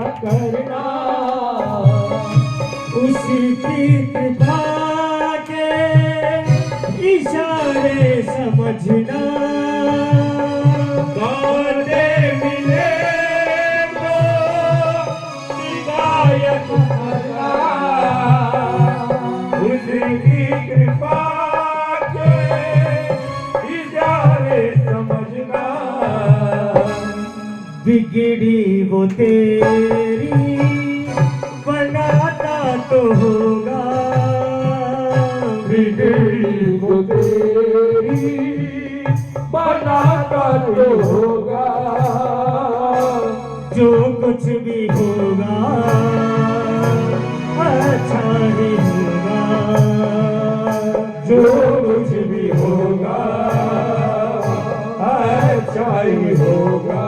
न करना, उसकी कृपा के इशारे समझना। कांटे मिले तो हिदायत करना, उसकी कृपा के इशारे समझना। बिगड़ी वो तेरी बनाता तो होगा, बिगड़ी वो तेरी बनाता तो होगा। जो कुछ भी होगा अच्छा ही होगा, जो कुछ भी होगा अच्छा ही होगा।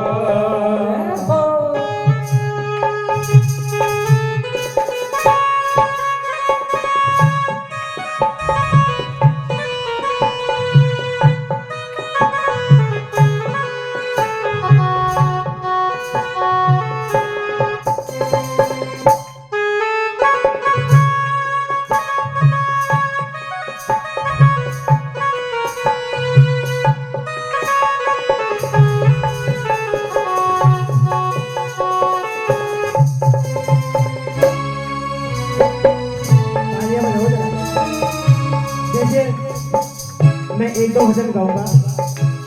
मैं एक दो भजन गाऊंगा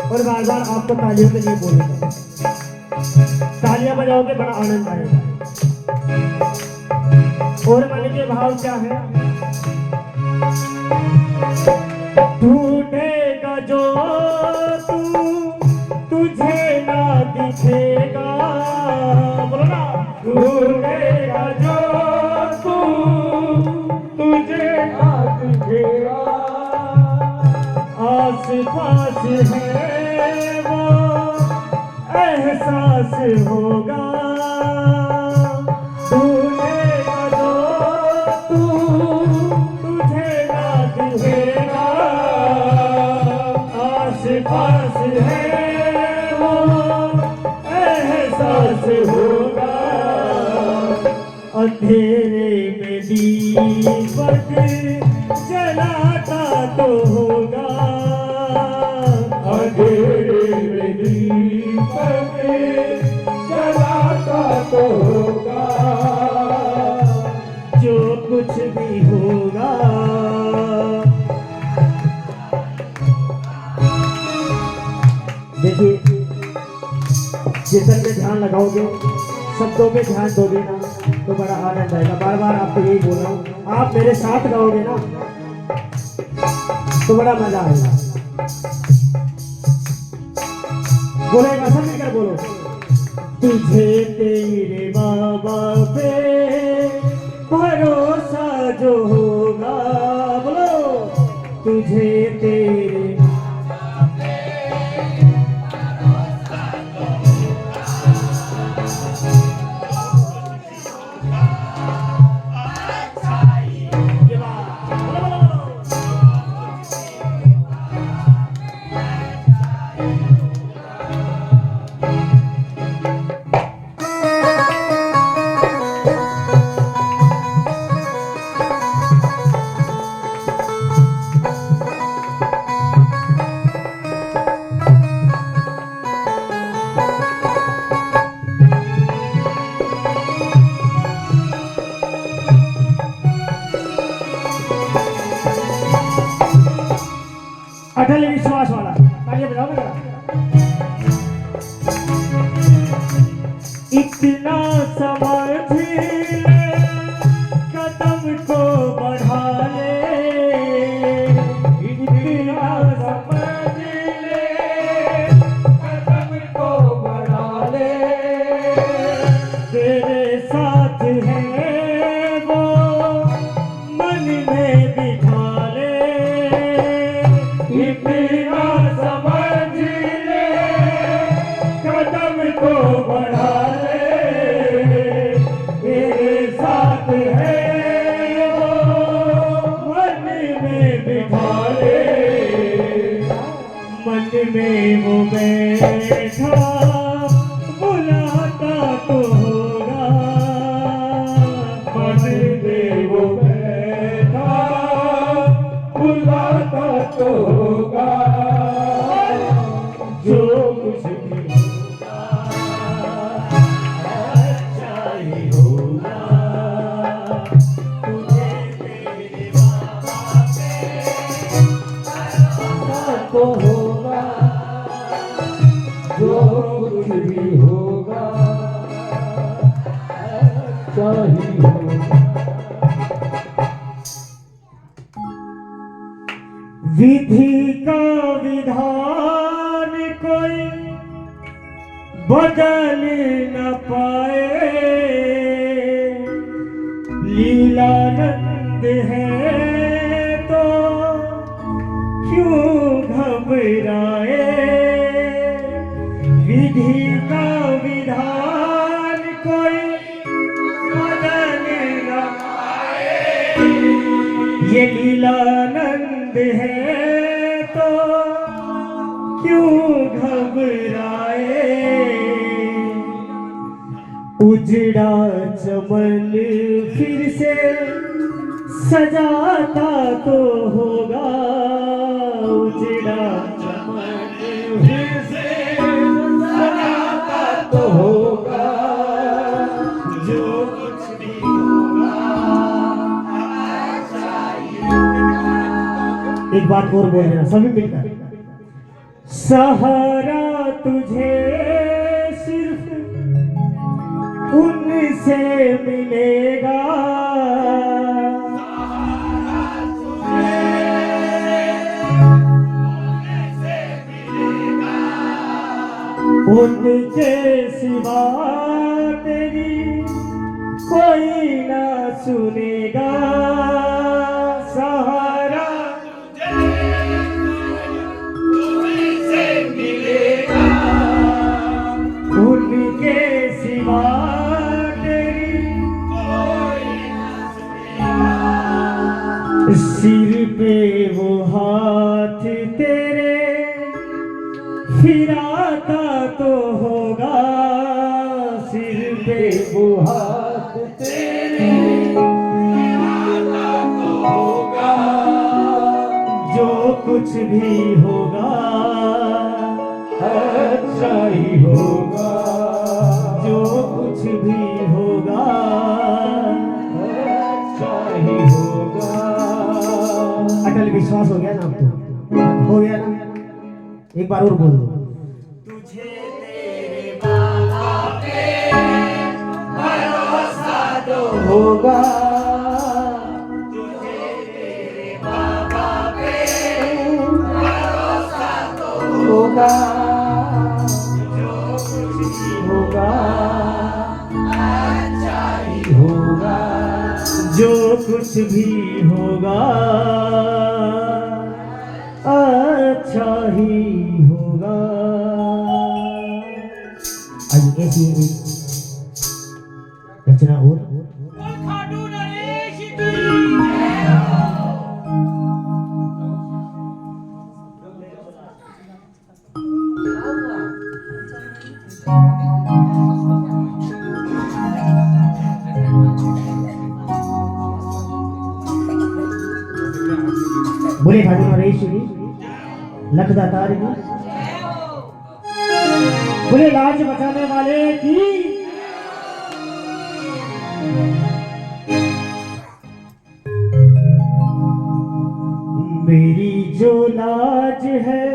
और बार बार आपको तालियों के लिए बोलूंगा। तालियां बजाओगे बड़ा आनंद आएगा। और मन के भाव क्या है? ढूंढेगा जो तू तुझे ना दिखेगा, बोलो ना। ढूंढेगा जो तू तुझे ना दिखेगा, आस पास है वो एहसास होगा। ढूंढेगा जो तू तुझे ना दिखेगा, आस पास है वो एहसास होगा। अंधेरे में दीपक जलाता तो होगा, अंधेरे में दीपक जलाता तो होगा। जो कुछ भी होगा देखिए, कीर्तन में ध्यान लगाओगे, शब्दों पे ध्यान दोगे ना तो बड़ा आनंद आएगा। बार बार आपको यही बोल रहा हूँ, आप मेरे साथ गाओगे ना तो बड़ा मजा आएगा। बोलो एक असर मिलकर बोलो। तुझे तेरे बाबा पे भरोसा जो होगा, बोलो। तुझे तेरे अटल विश्वास वाला तालियां बजाओ मेरा। इतना समझ ले, कदम को बढ़ा ले। इतना समझ ले, कदम को बढ़ा ले। तेरे साथ है वो मन में बिठा ले। इतना समझ ले, कदम को बढ़ा ले। तेरे साथ है वो मन में बिठा ले। मन में वो बैठा बुलाता तो होगा, अच्छा ही होगा। विधि का विधान कोई बदल न पाए, लीलानंद है तो क्यों घबराए। विधि का विधान कोई बदल न पाए, ये लीलानंद है तो क्यों घबराए। उजड़ा चमन फिर से सजाता तो होगा, उजड़ा चमन फिर से सजाता तो होगा, जो कुछ भी होगा अच्छा ही होगा। एक बात और बोल देना सभी मिलकर, सहारा तुझे सिर्फ उनसे मिलेगा, उनके सिवा तेरी कोई ना सुनेगा। सहारा तुझसे मिलेगा, उनके सिवा तेरी कोई ना सुनेगा। सिर पे वो हाथ तेरे फिराता तो होगा, सिर पे वो हाथ तेरे फिराता तो होगा, जो कुछ भी होगा अच्छा ही होगा, जो कुछ भी होगा अच्छा ही होगा। अटल विश्वास हो गया ना आपको, हो गया ना। एक बार और बोल दो, तुझे तेरे बाबा पे भरोसा तो होगा, तुझे तेरे बाबा पे भरोसा तो होगा, जो कुछ भी होगा अच्छा ही होगा, जो कुछ भी होगा अच्छा ही होगा। आज ऐसी रचना और बोले खाटू नरेश जी लखदातार की, बोले लाज बचाने वाले की। मेरी जो लाज है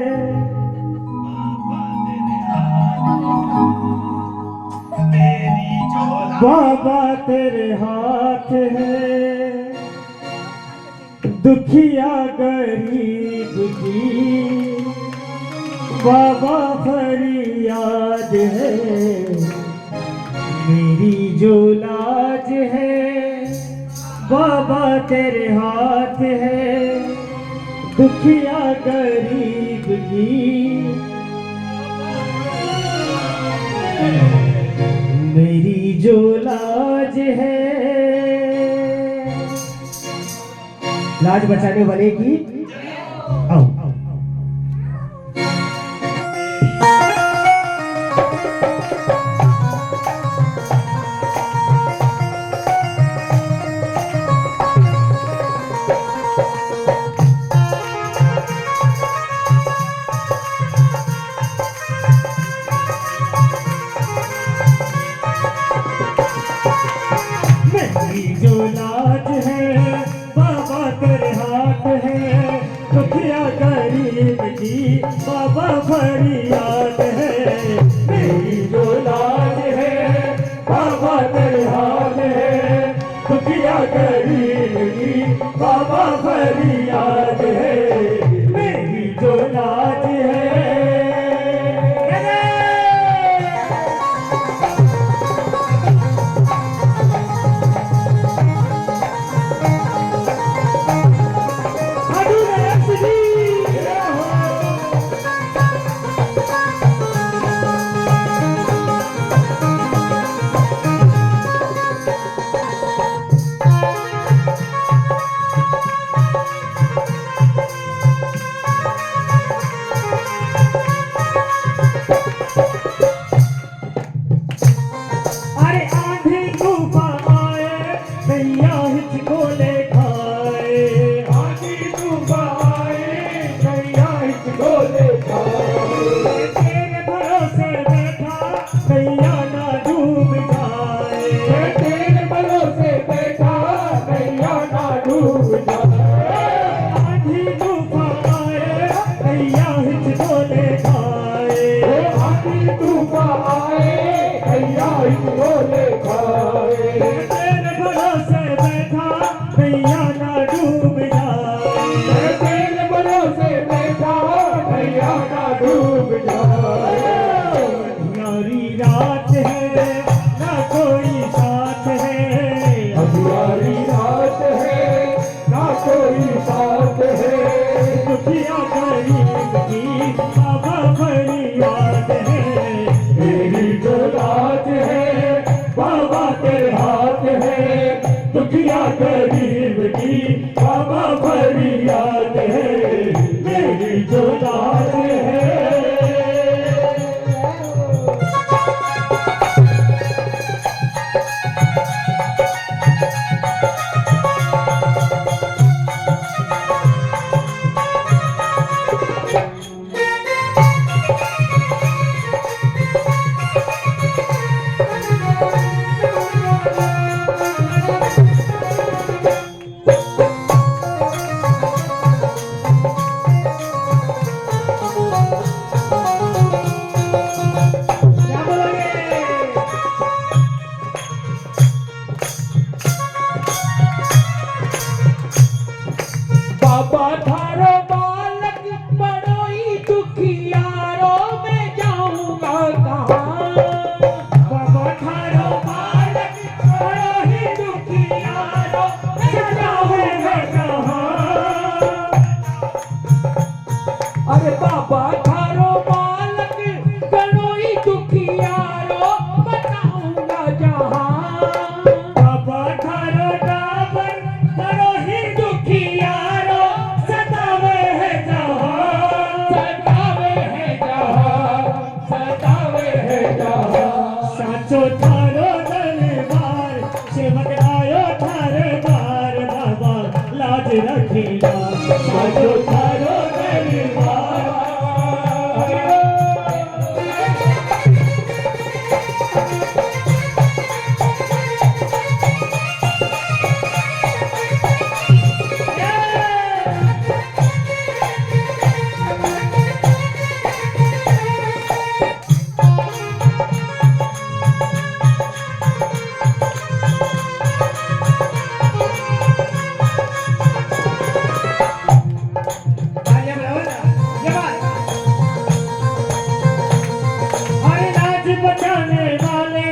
बाबा तेरे हाथ है, दुखिया गरीब की बाबा फरियाद है। मेरी जो लाज है बाबा तेरे हाथ है, दुखिया गरीब की मेरी जो लाज है, लाज बचाने वाले की। आओ मेरी जो लाज है बाबा तेरे हाथ है, दुखिया गरीब की बाबा फरियाद है। मेरी जो लाज है बाबा तेरे हाथ है, नैया ना डूब जाए, तेरे भरोसे बैठा नैया ना डूब जाए। आंधी तूफान आए नैया हिचकोले खाए, आंधी तूफान आए नैया हिचकोले खाए। तेरे भरोसे बैठा नैया ना डूब जाए, तेरे भरोसे बैठा नैया ना डूब जाए। अंधियारी रात है ना कोई साथ है, अंधियारी रात है ना कोई साथ है। दुखिया गरीब की बाबा फरियाद है, मेरी जो लाज है बाबा तेरे हाथ है। दुखिया गरीब की बाबा फरियाद है। मेरी जो लाज है। क्या बोलोगे? बाबा थारो बालक बड़ो ही दुखियारो मैं जाऊंगा कहाँ। बाबा थारो बालक बड़ो ही दुखियारो मैं जाऊंगा कहाँ। अरे बाबा थारो बालक बड़ो ही दुखियारो बताऊंगा जहाँ। बाबा थारो डाबर बड़ो ही दुखियारो सतावे है जहाँ। सतावे है जहाँ, सतावे है जहाँ। साचो थारो दरबार सेवक आयो थारे बार, बाबा लाज रखेगा साचो थारो दरबार। हरे लाज बचाने वाले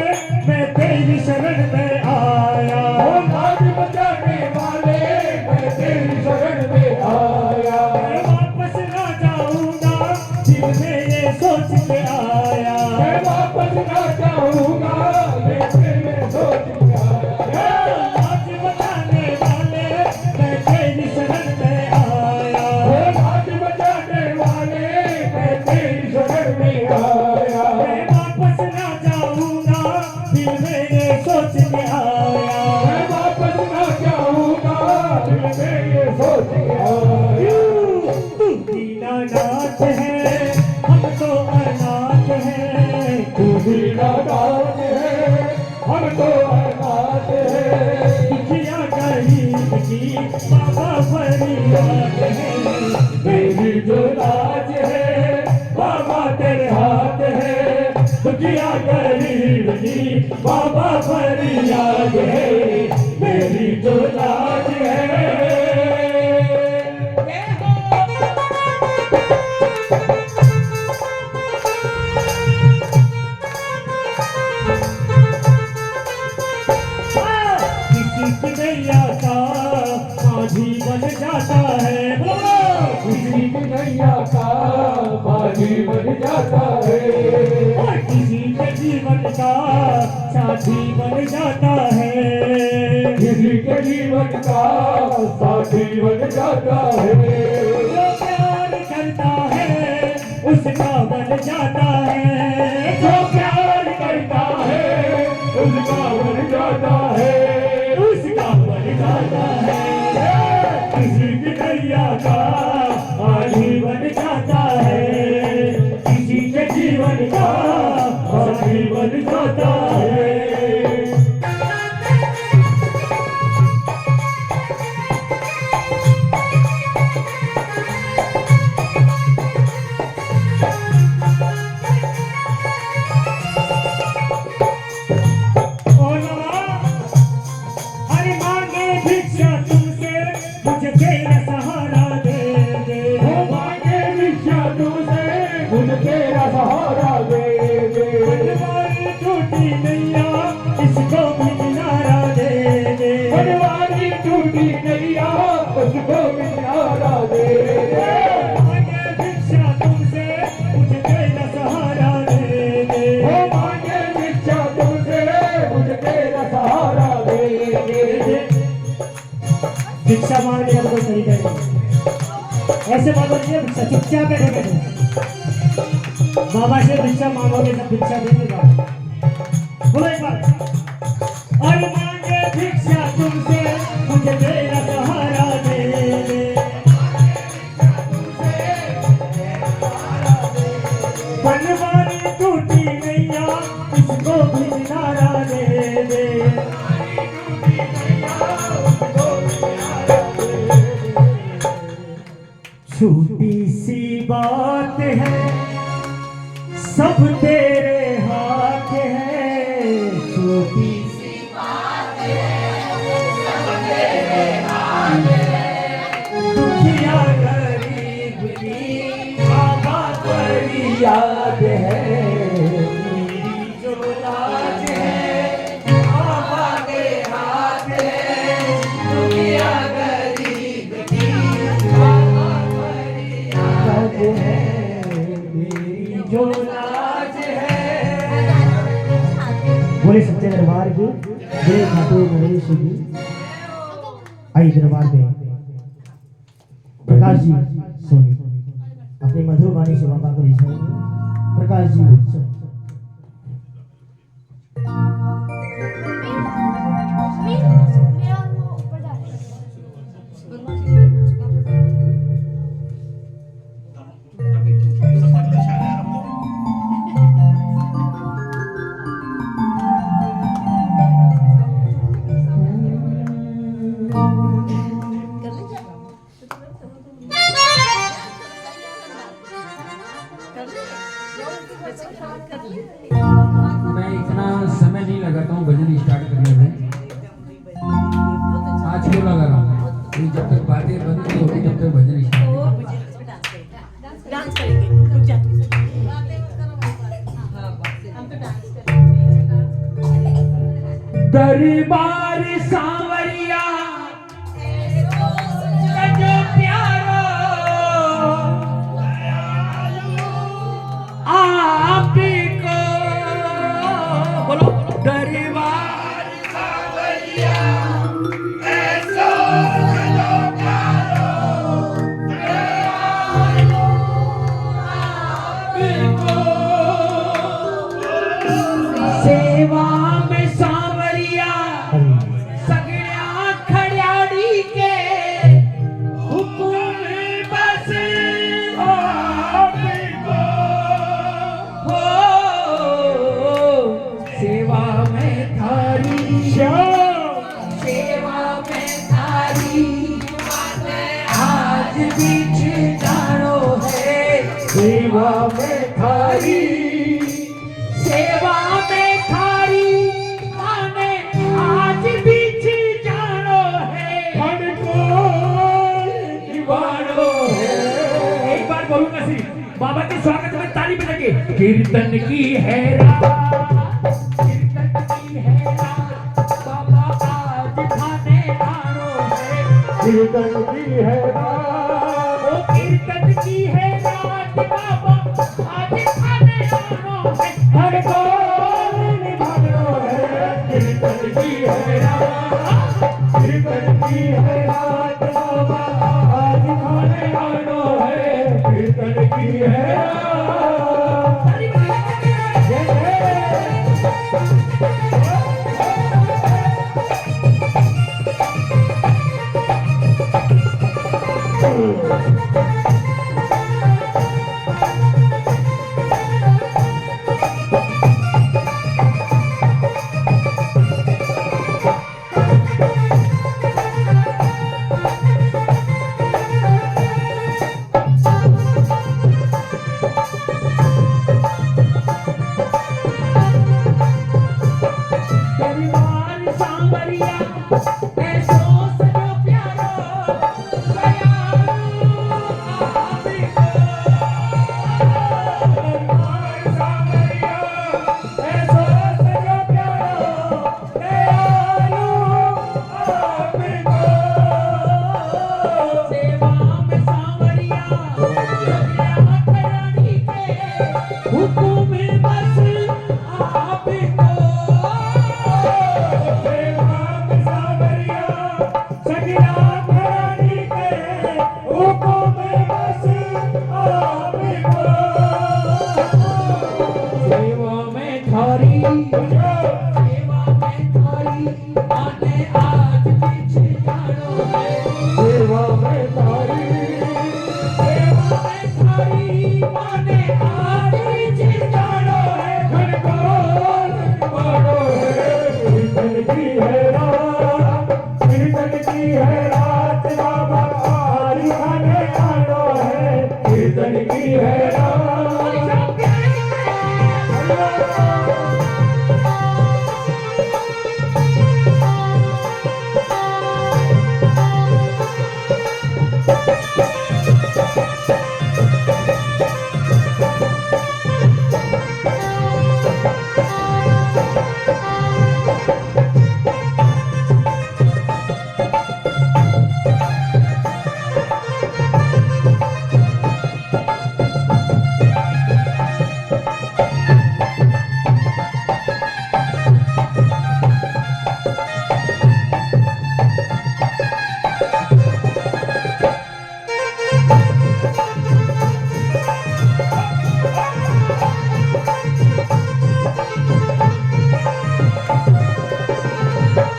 मैं तेरी शरण में आया, लाज बचाने वाले मैं तेरी शरण में आया। मैं वापस ना जाऊंगा दिल में ये सोच के आया, मैं वापस ना जाऊंगा लेकिन मैं सोच के आया। लाज बचाने वाले मैं तेरी शरण में आया, लाज बचाने वाले मैं तेरी शरण में आया। मैं वापस ना जाऊंगा दिल में ये सोच के आया, मैं वापस ना जाऊंगा दिल में ये सोच के आया। तू दीनानाथ है हम तो अनाथ है, तू दीनानाथ है हम तो अनाथ है। दुखिया गरीब की बाबा फरियाद है, मेरी जो लाज है बाबा तेरे हाथ है। दुखिया गरीब की बाबा फरियाद है। मेरी जो लाज है। किसी की नैया का माझी बन जाता है, किसी की नैया का माझी बन जाता है। और किसी के जीवन का साथी बन जाता है, किसी के जीवन का साथी बन जाता है। जो प्यार करता है उसका बन जाता है, जो प्यार करता है उसका बन जाता है। उसका बन जाता है। किसी की नैया का माझी बन जाता है, किसी के जीवन का साथी बन जाता है। अरे मांगे भिक्षा तुमसे मुझे तेरा सहारा दे दे। वो मांगे भिक्षा तुमसे मुझे तेरा सहारा दे दे। बनवारी टूटी नैया इसको भी किनारा दे दे। बनवारी टूटी नैया उसको किनारा दे दे। मांगे भिक्षा तुमसे मुझे तेरा सहारा दे दे। वो मांगे भिक्षा तुमसे मुझे तेरा सहारा दे दे। भिक्षा मांगने का कोई तरीका नहीं, ऐसे मांगो नहीं भिक्षा, चुपचाप बैठे बैठे बाबा से भिक्षा मांगोगे सब भिक्षा देंगे बाबा। बोलो एक बार। अरे मांगे भिक्षा तुमसे मुझे तेरा सहारा दे दे। बनवारी टूटी नैया इसको भी किनारा दे दे। छोटी सी बात है सब तेरे हाथ है, छोटी सी दुखिया गरीब की बाबा बड़ी याद है, मेरी जो लाज है बाबा के हाथ है, दुखिया गरीब की बाबा बड़ी याद है, मेरी जो लाज है। बोले सच्चे दरबार की जय खाटू नरेश की। आई दरबार में प्रकाश जी सोनी अपनी मधुर वाणी से बाबा को रिझाएंगे। प्रकाश जी सुन। मैं इतना समय नहीं लगाता हूँ भजन स्टार्ट करने में। आज क्यों लगा रहा हूँ? ये जब तक बातें बंद नहीं होती तब तक भजन स्टार्ट नहीं होता। डांस करेंगे रुक जा दरबार सांवरिया सजो प्यारो आप को बोलो दरबार सांवरिया ऐसो सजो प्यारो आपको सेवा में सांवरिया सगड़िया खड़ियाड़ी के हुकुम बस आपको हो सेवा में थारी सेवा में थारी आज बीच जानो है सेवा में थारी सेवा में थारी माने आज बीच जानो है हमको दीवानो है। एक बार बोलूंगा सी बाबा के स्वागत में ताली बजाके कीर्तन की है रात कीर्तन की है रात बाबा आज खाने आनो है कीर्तन की है रात ओ कीर्तन की है रात बाबा आज खाने आनो है हर को निभानो है कीर्तन की है रात कीर्तन की है रात बाबा आज खाने आनो है कीर्तन की है रात। जय जय। की है रात, कीर्तन की है रात, बाबा आज खाने आना है, कीर्तन की है रात।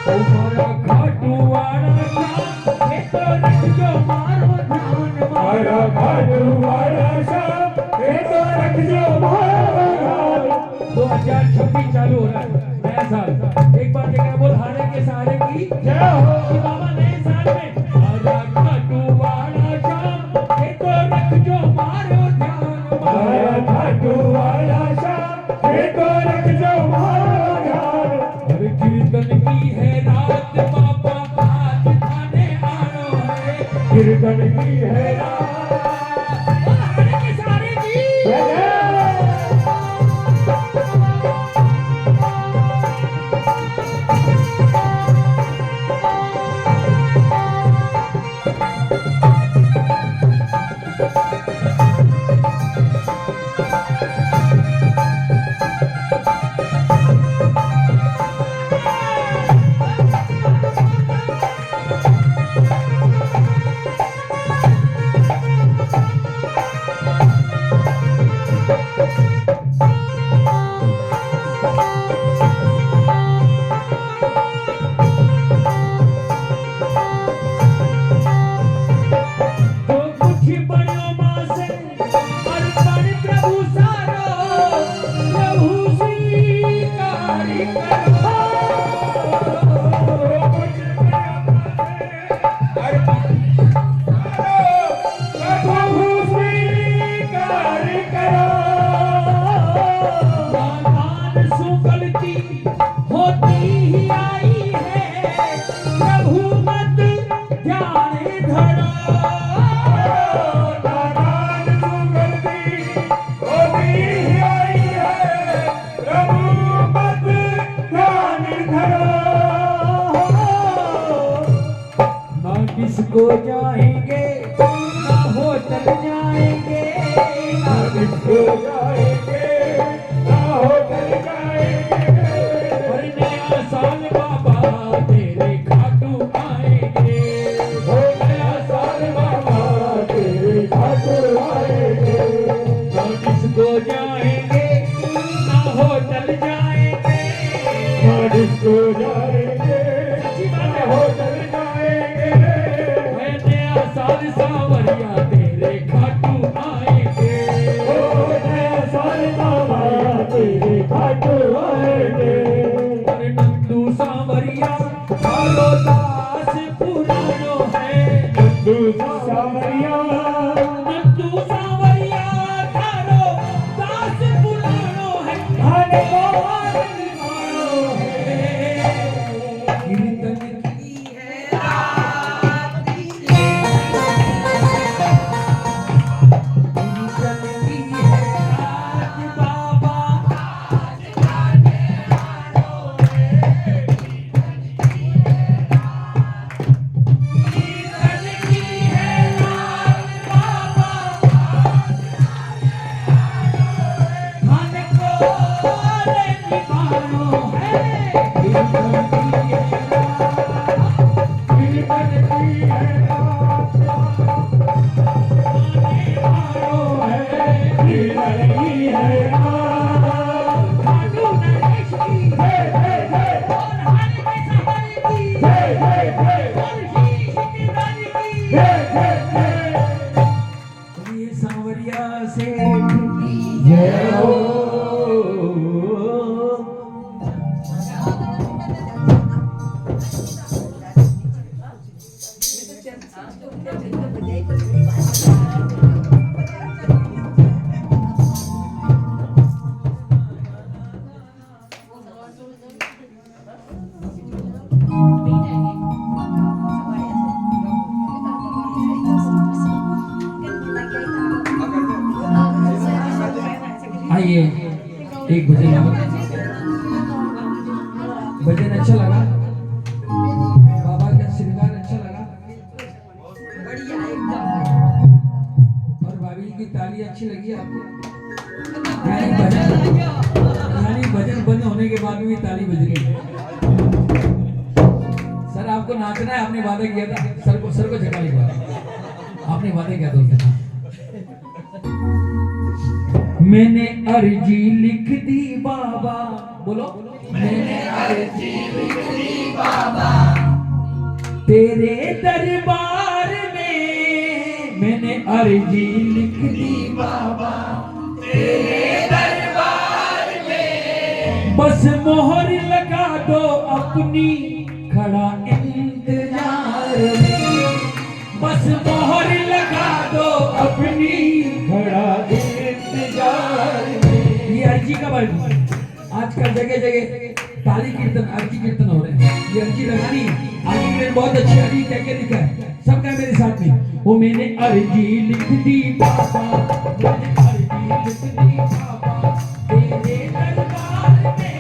तुम्हारा खाटू वाला श्याम, ये तो रख जो मारो ध्यान मारा खाटू वाला श्याम, ये तो रख जो मारो ध्यान। 2026 चालू हो रहा है, नया साल। एक बार देखा बोल हारे के सहारे की जय हो। कि बाबा नए साल में मारा खाटू वाला श्याम, ये तो रख जो मारो ध्यान मारा खाटू वाला श्याम, ये तो रख जो मारो ध्यान। हर कीर्तन की है रात, बाबा आज थाने आनो है, कीर्तन की है रात। बोल हारे के सहारे की जय जय। जो कुछ बनो मां से अर्पण प्रभु सारो, प्रभु स्वीकार करो। प्रभु स्वीकार करो। दान सु गलती होती ही आई है, प्रभु मत ध्यान धरो। नादान तू गलती होती ही आई है, प्रभु मत ध्यान धरो। ना किसको जाएंगे, ना होटल जाएंगे, ना किसको जाएंगे, ना होटल जाएंगे। और नया साल बाबा तेरे खाटू आएंगे। हो नया साल बाबा तेरे खाटू आएंगे। ना किसको जाएंगे, ना होटल जाएंगे, ना किसको जाएंगे, सच्ची बात है। ना होटल जाएंगे। है नया साल सावरिया तेरे खाटू आएंगे। हो नया साल बाबा तेरे खाटू आएंगे। और नंदू सावरिया थारो दास पुरानो है, नंदू सावरिया, नंदू सावरिया थारो दास पुरानो है, हरे पुरानो है। कीर्तन की है रात, कीर्तन की है रात, बाबा आज थाने आनो है, कीर्तन की है रात। एक भजन और। भजन अच्छा लगा, बाबा का श्रृंगार अच्छा लगा, और भाभी की ताली अच्छी लगी आपको? यानी भजन बंद होने के बाद भी ताली बज रही है। सर आपको नाचना है, आपने वादा किया था। सर को झटका लिखा, आपने वादा किया था उससे। मैंने अर्जी लिख दी बाबा, बोलो। मैंने अर्जी लिख दी बाबा तेरे दरबार में। मैंने अर्जी लिख दी बाबा तेरे दरबार में। बस मोहर लगा दो अपनी, खड़ा इंतजार में। बस मोहर लगा दो अपनी, खड़ा इंतजार में। ये अर्जी का वर्ग आजकल जगह जगह ताली कीर्तन, अर्जी कीर्तन हो रहे हैं। ये अर्जी लगानी, आगे में बहुत अच्छी अर्जी कह के लिखा है, सबका मेरे साथ में। वो मैंने अर्जी लिख दी बाबा, मैंने अर्जी लिख दी बाबा तेरे दरबार में।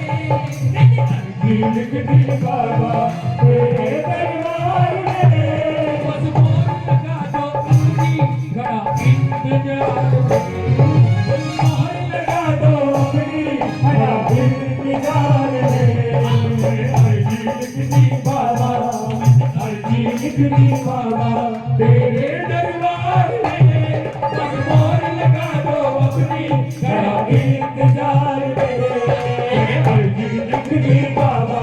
मैंने अर्जी लिख दी बाबा तेरे दरबार में। बस मोहर लगा दो अपनी, खड़ा इंतजार में। मोहर लगा दो अपनी, खड़ा इंतजार में। अर्जी लिख दी बाबा, अर्जी लिख दी बाबा तेरे दरबार में। बस मोहर लगा दो अपनी, खड़ा इंतजार में। अर्जी लिख दी बाबा।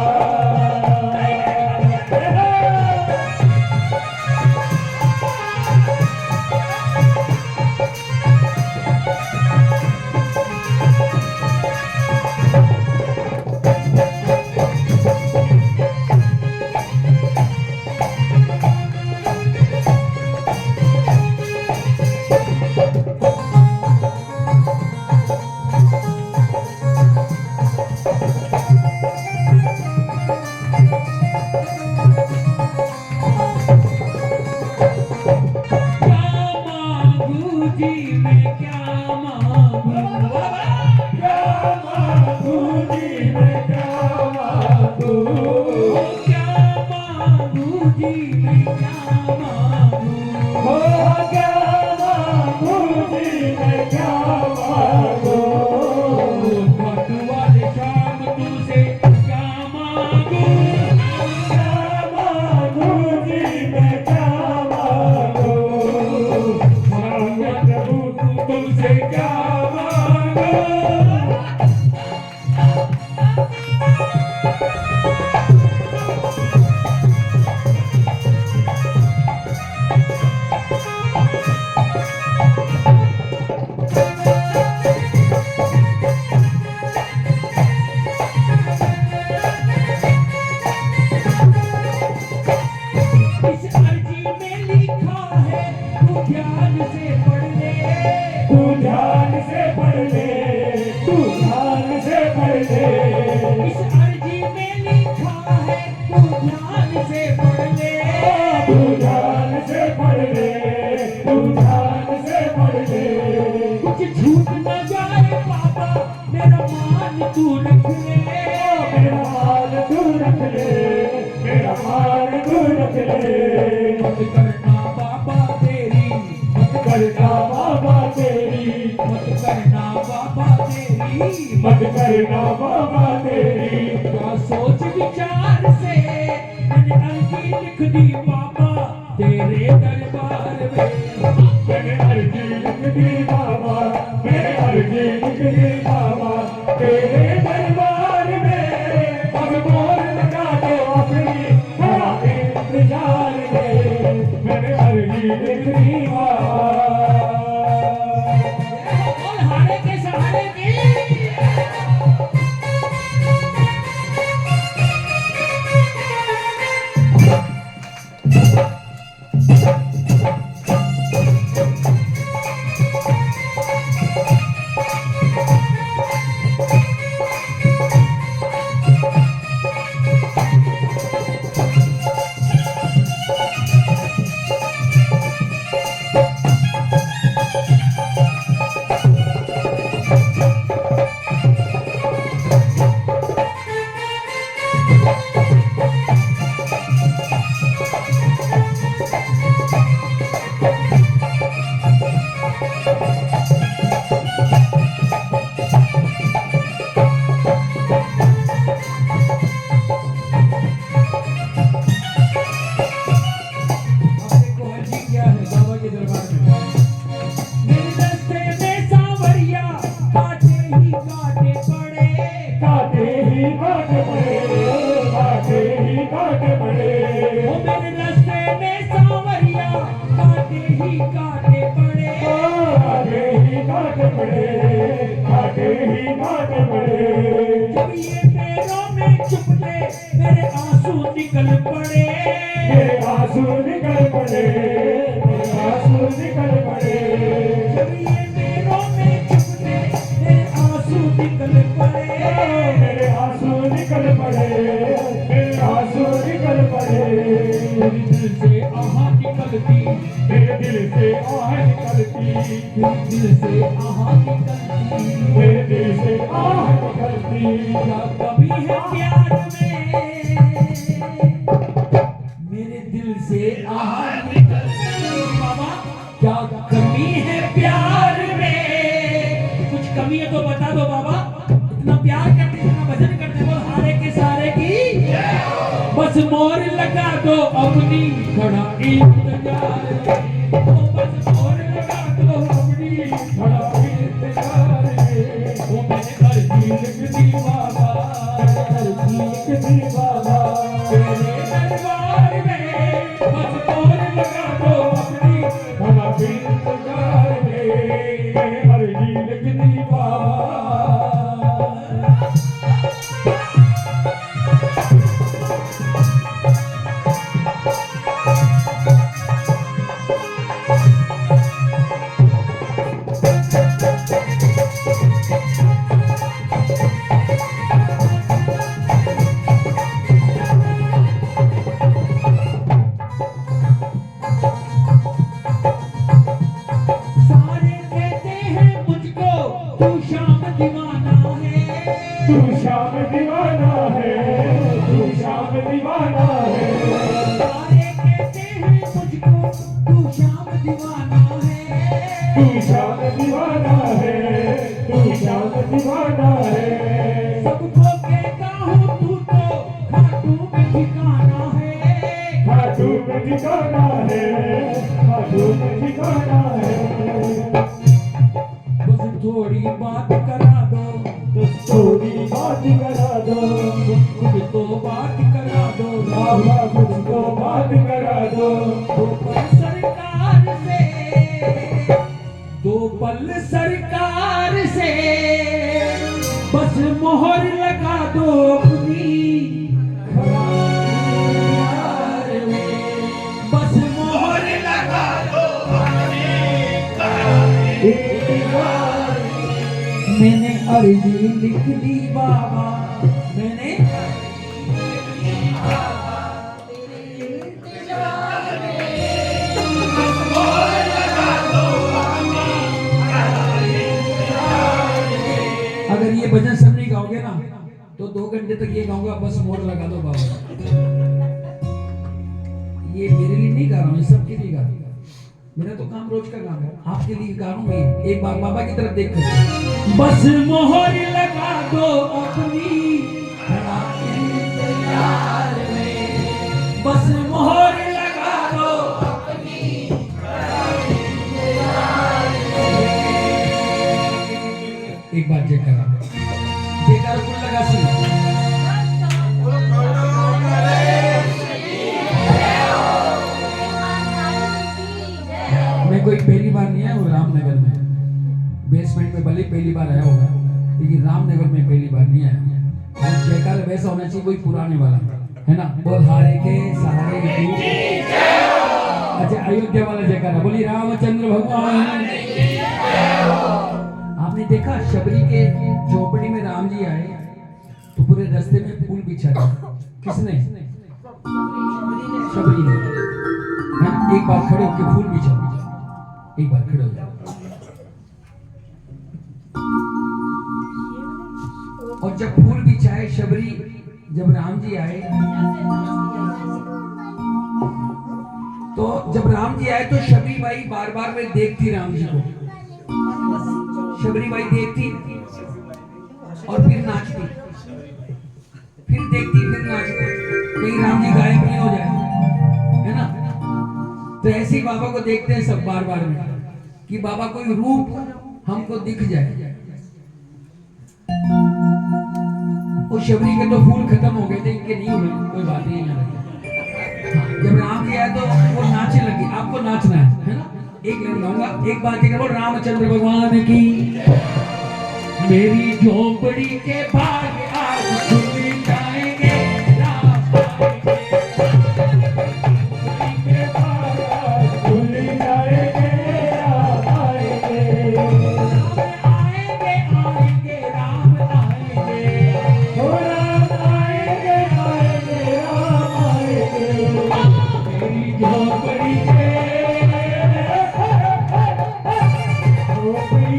मत करना बाबा तेरी, क्या सोच विचार से मैंने अर्जी लिख दी बाबा तेरे दरबार में। मैंने अर्जी लिख दी बाबा, मैंने अर्जी लिख दी बाबा तेरे दरबार में। अब मोहर लगा दो अपनी, खड़ा इंतजार में। मैंने अर्जी लिख दी बाबा। हारे के सहारे की घाट पड़े जब ये पैरों में चुपके मेरे आंसू निकल पड़े, मेरे आंसू निकल पड़े, मेरे आंसू निकल पड़े जब ये पैरों में चुपके मेरे आंसू निकल पड़े, मेरे आंसू निकल पड़े, मेरे आंसू निकल पड़े मेरे दिल से आह निकलती, मेरे दिल से आह निकलती, मेरे दिल से आह निकलती, मेरे दिल से आह निकलती क्या कभी है प्यार में मेरे दिल से आह निकलती। बाबा क्या कमी है प्यार में, कुछ कमी है तो बता दो बाबा, इतना प्यार करते इतना भजन करते बोल हारे के सारे की बस मोर लगा दो अपनी खड़ा इंतजार में, ओ बस मोर लगा दो अपनी खड़ा इंतजार में, ओ मैंने अर्जी लिख दी बाबा, अर्जी लिख दी बाबा तेरे दरबार में, बस मोर लगा दो अपनी खड़ा इंतजार में, मैंने अर्जी लिख दी बाबा। सारे कहते हैं मुझको तू शाम दीवाना है, तू शाम दीवाना है, तू शाम दीवाना है सारे कहते हैं मुझको तू शाम दीवाना है, तू शाम दीवाना है, तू शाम दीवाना है सबको कहता हूँ तू तो खाटू में ठिकाना है, खाटू में ठिकाना है, खाटू में ठिकाना है बस थोड़ी बात करा दो, तो थोड़ी बात करा दो, खुद तो बात करा दो, बाबा मुझको बात करा दो दो पल सरकार से, दो पल सरकार से बस मोहर लगा दो अपनी खड़ा इंतजार में, बस मोहर लगा दो मैंने अर्जी लिख दी बाबा, मैंने अगर ये भजन सब नहीं गाओगे ना तो 2 घंटे तक ये गाऊंगा, बस मोर लगा दो बाबा। ये मेरे लिए नहीं गा रहा हूँ, सबके लिए गा रहा हूँ, मेरा तो काम रोज का काम है, आपके लिए गा रहा हूँ मैं। एक बार बाबा की तरफ देख कर बस मोहर लगा दो अपनी खड़ा इंतजार में, बस मोहर लगा दो अपनी खड़ा इंतजार में। एक बार जयकारा फुल लगा सी मैं कोई पहली बार नहीं आया हूँ रामनगर में, बेसमेंट में भले पहली बार आया होगा लेकिन रामनगर में पहली बार नहीं आया। और जयकारा वैसा होना चाहिए कोई पुराने वाला है ना, बोल हारे के सहारे की। अच्छा अयोध्या वाला जयकारा बोली रामचंद्र भगवान। आपने देखा शबरी के झोपड़ी में राम जी आए तो पूरे रास्ते में फूल बिछा दिया, किसने? शबरी ने। एक बार खड़े होकर फूल बिछा, एक बार खड़े हो जाओ। और जब फूल बिछाए शबरी, जब राम जी आए तो शबरी बाई बार बार में देखती राम जी को, शबरी बाई देखती और फिर नाचती, फिर देखती फिर नाचती, कहीं राम जी गायब नहीं हो जाए, है ना। तो ऐसे ही बाबा को देखते हैं सब बार बार में कि बाबा कोई रूप हमको दिख जाए। वो शबरी के तो फूल खत्म हो गए थे, इनके नहीं हुए, कोई बात नहीं है। जब राम जी आए तो वो नाचने लगी, आपको नाचना है ना। एक लाइन गाऊंगा, एक बार के बोल रामचंद्र भगवान की, मेरी झोपड़ी के भाग आज खुल जाएंगे, राम आएंगे। आएंगे आएंगे राम आएंगे, मेरी झोपड़ी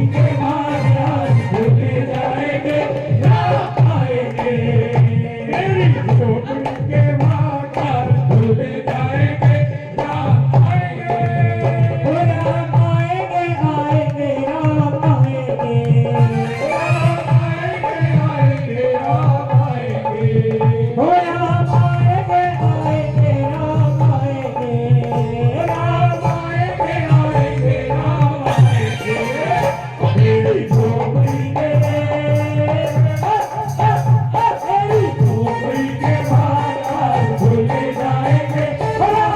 के भाग आज खुल जाएंगे, राम आएंगे। मेरी झोपड़ी के भाग आज खुल जाएंगे, राम आएंगे। राम आएंगे आएंगे राम आएंगे, आएंगे राम आएंगे। राम आएंगे आएंगे राम आएंगे, राम आएंगे आएंगे राम आएंगे। मेरी झोपड़ी के भाग आज खुल जाएंगे,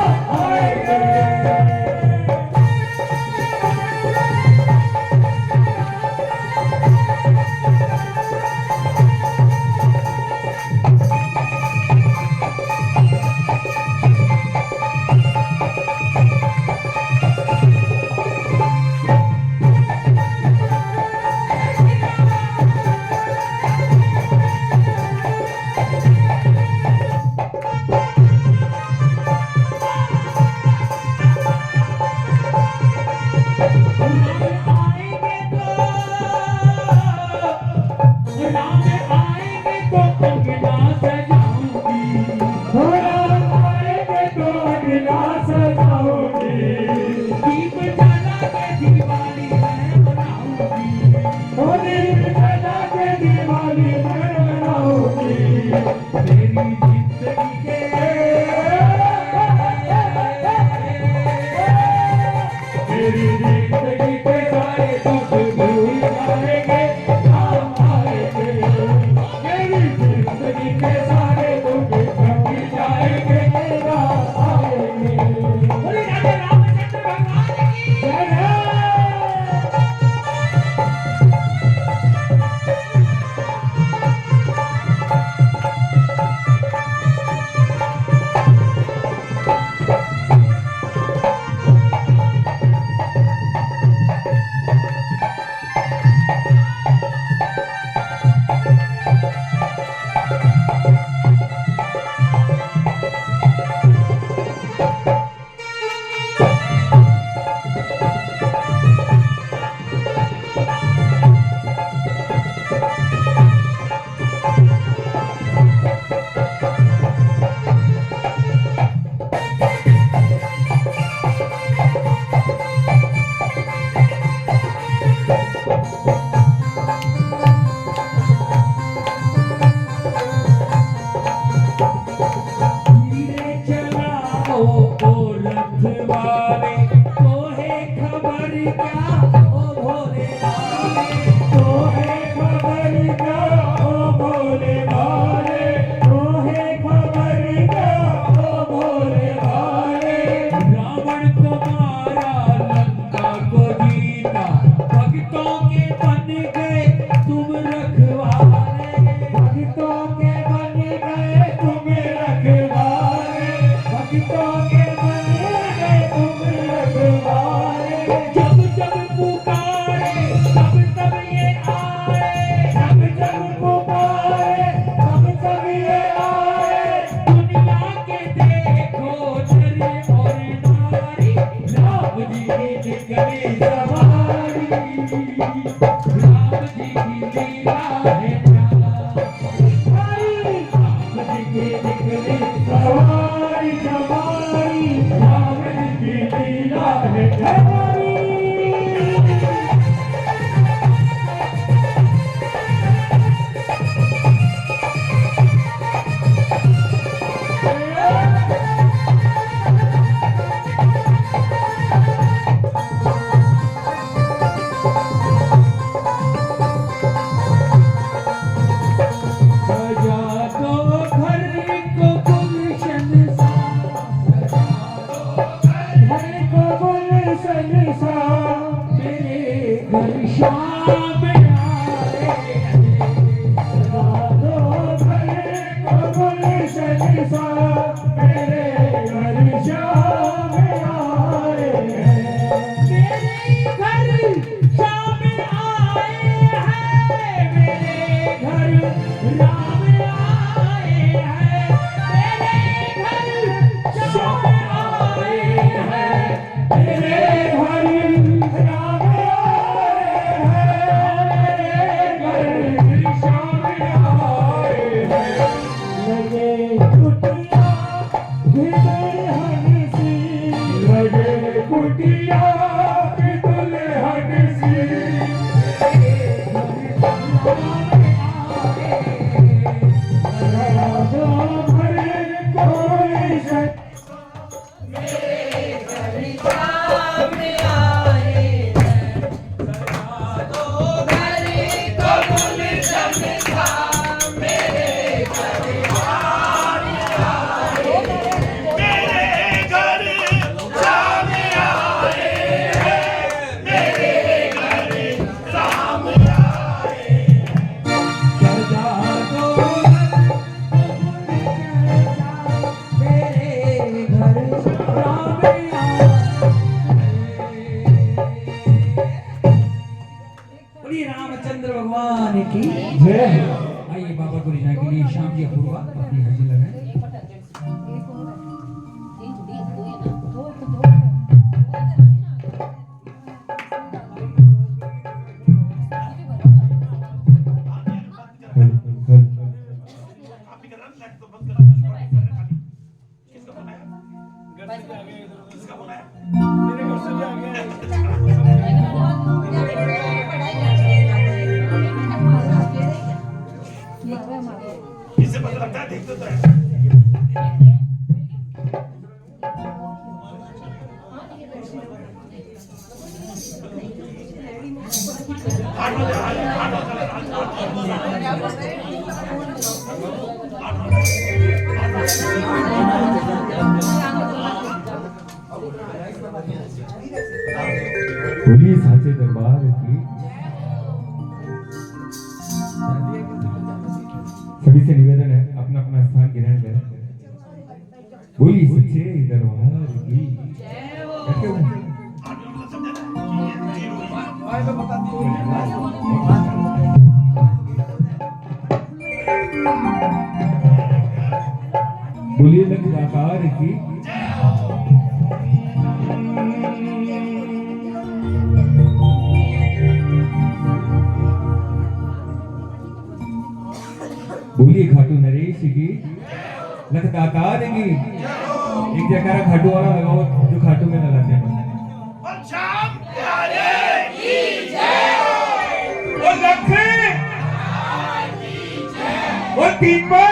राम आएंगे। मेरी जिंदगी के सारे दुख भूल जाएंगे, राम आएंगे। मेरी जिंदगी के सारे दुख भूल जाएंगे, राम आएंगे। बोले राजा रामचंद्र भगवान की जय हो। सजा दो घर को गुलशन सा, कुटिया भीतर हंसी लगे कुटिया भीतर हंसी राजा भरे कोई शक बोलिए रामचंद्र भगवान की जय आइए बाबा को रिझाने के लिए शाम की अपूर्वा अपनी हाजिर लगाए इससे पता लगता है देखते तो है बोलिए साचे दरबार की सभी से निवेदन है अपना अपना स्थान ग्रहण करें बोलिए सच्चे दरबार की बैठे हुए हैं। बोलिए लंकाकार की बोलिए खाटू नरेश की लखदाकार की एक जयकारा खाटू वाला लगाओ जो खाटू में लगाते हैं वो लखे वो तीन बार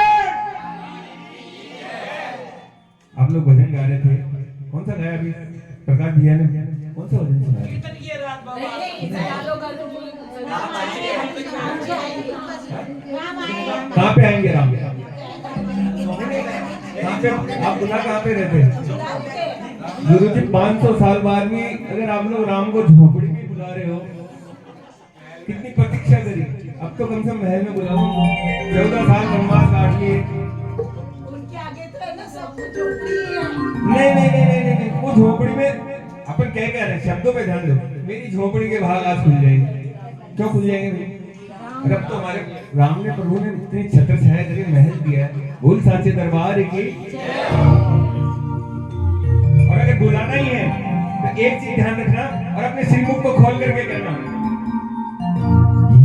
आप लोग भजन गा रहे थे कौन सा गाया अभी प्रकाश भैया ने कौन सा भजन सुनाया कहाँ पे आएंगे राम कहाँ पे आप बुला कहाँ पे रहते गुरु जी 500 साल बाद भी अगर आप लोग राम को झोपड़ी में बुला रहे हो कितनी प्रतीक्षा करी अब तो कम से कम महल में बुलाओ 14 साल वनवास काट लिए नहीं वो झोपड़ी में अपन क्या कह रहे हैं शब्दों पे ध्यान दो मेरी झोपड़ी के भाग आज खुल जाएंगे क्यों खुल जाएंगे अरे अब तो हमारे राम ने प्रभु ने इतनी छत्र छाया करके महल दिया है बोल साचे दरबार की और अगर बुलाना ही है तो एक चीज ध्यान रखना और अपने श्रीमुख को खोल करके करना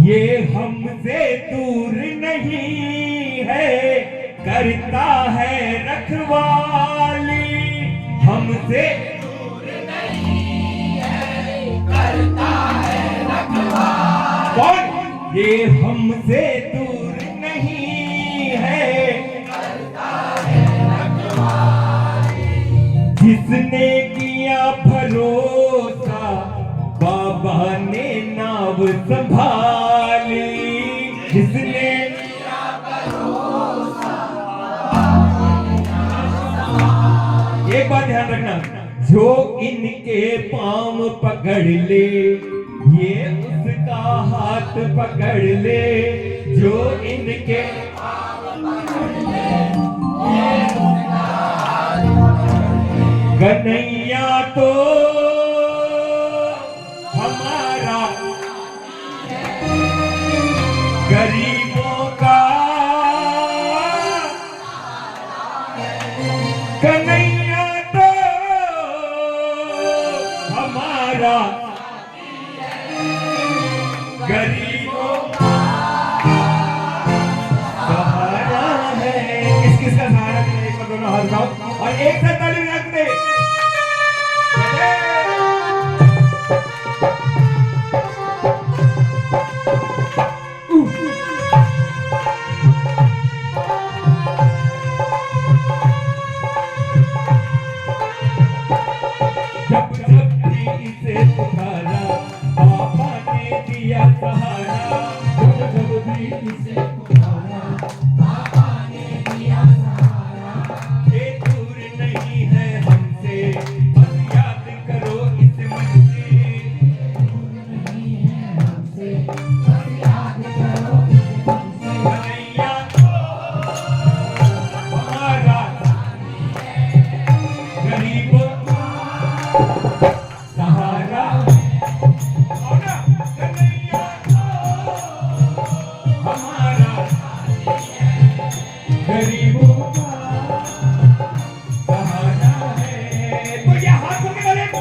ये हमसे दूर नहीं है करता है रखवाली हमसे दूर नहीं है करता है रखवाली कौन ये हमसे दूर नहीं है करता है रखवाली जिसने किया भरोसा बाबा ने नाव संभाली जिसने एक बात ध्यान रखना जो इनके पांव पकड़ ले ये उसका हाथ पकड़ ले जो इनके पांव पकड़ ले ये उसका हाथ पकड़ ले कन्हैया तो हमारा गरीबों का कन्हैया तो हमारा गरीबों का सहारा है किस किस का सहारा देने पर दोनों हाथ उठाओ और एक साथ ताली बजा के जब जब भी इसे पुकारा बाबा ने दिया सहारा जब जब भी इसे पुकारा बाबा ने दिया सहारा ये दूर नहीं है हमसे बस याद करो इस मन से दूर नहीं है हमसे बस याद करो इस मन से कन्हैया हमारा गरीबों सहारा कन्हैया हमारा गरीबों का सहारा है तो ये हाथ उठेगा एक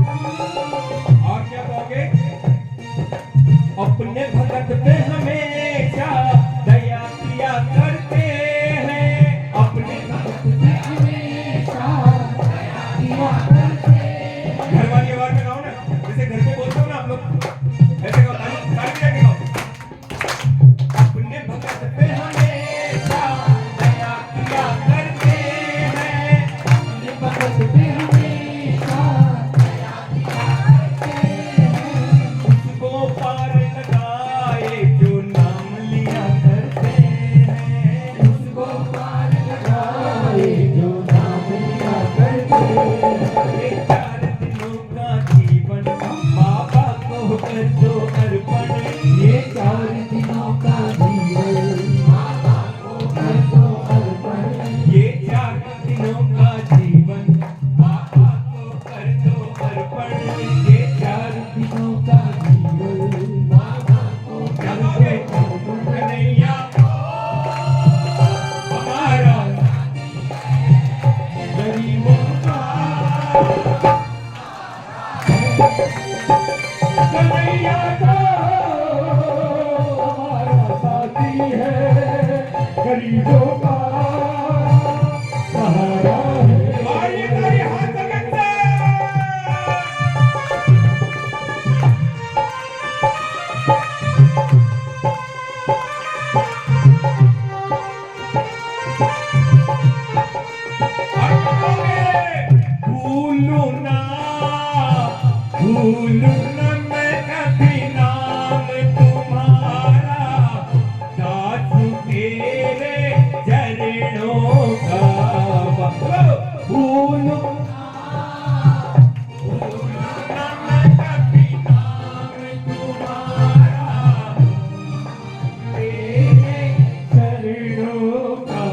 और क्या कहोगे अपने भगत पे हमेशा दया किया करते हैं अपने भगत पे हमेशा दया किया करते हैं घर वाली आवाज में गाओ ना जैसे घर पे बोलते हो ना आप लोग ऐसे गाओ ताली बजा के गाओ अपने भगत पे हमेशा दया किया करते हैं अपने भगत पे हमेशा उसको पार लगाए जो नाम लिया करते हैं उसको पार लगाए जो नाम लिया करते हैं ये 4 दिनों का जीवन बाबा को कर दो अर्पण ये 4 दिनों का जीवन बाबा को कर दो अर्पण ये 4 दिनों का जीवन बाबा को कर दो अर्पण ये 4 दिनों का जीवन बाबा को कर दो अर्पण कन्हैया हमारा गरीबों का कन्हैया का हमारा साथी है गरीबों का सहारा है ताली हाथ लगते भूलू ना मैं कभी नाम तुम्हारा दासू तेरे चरणों का भूलू ना मैं कभी नाम तुम्हारा तेरे चरणों का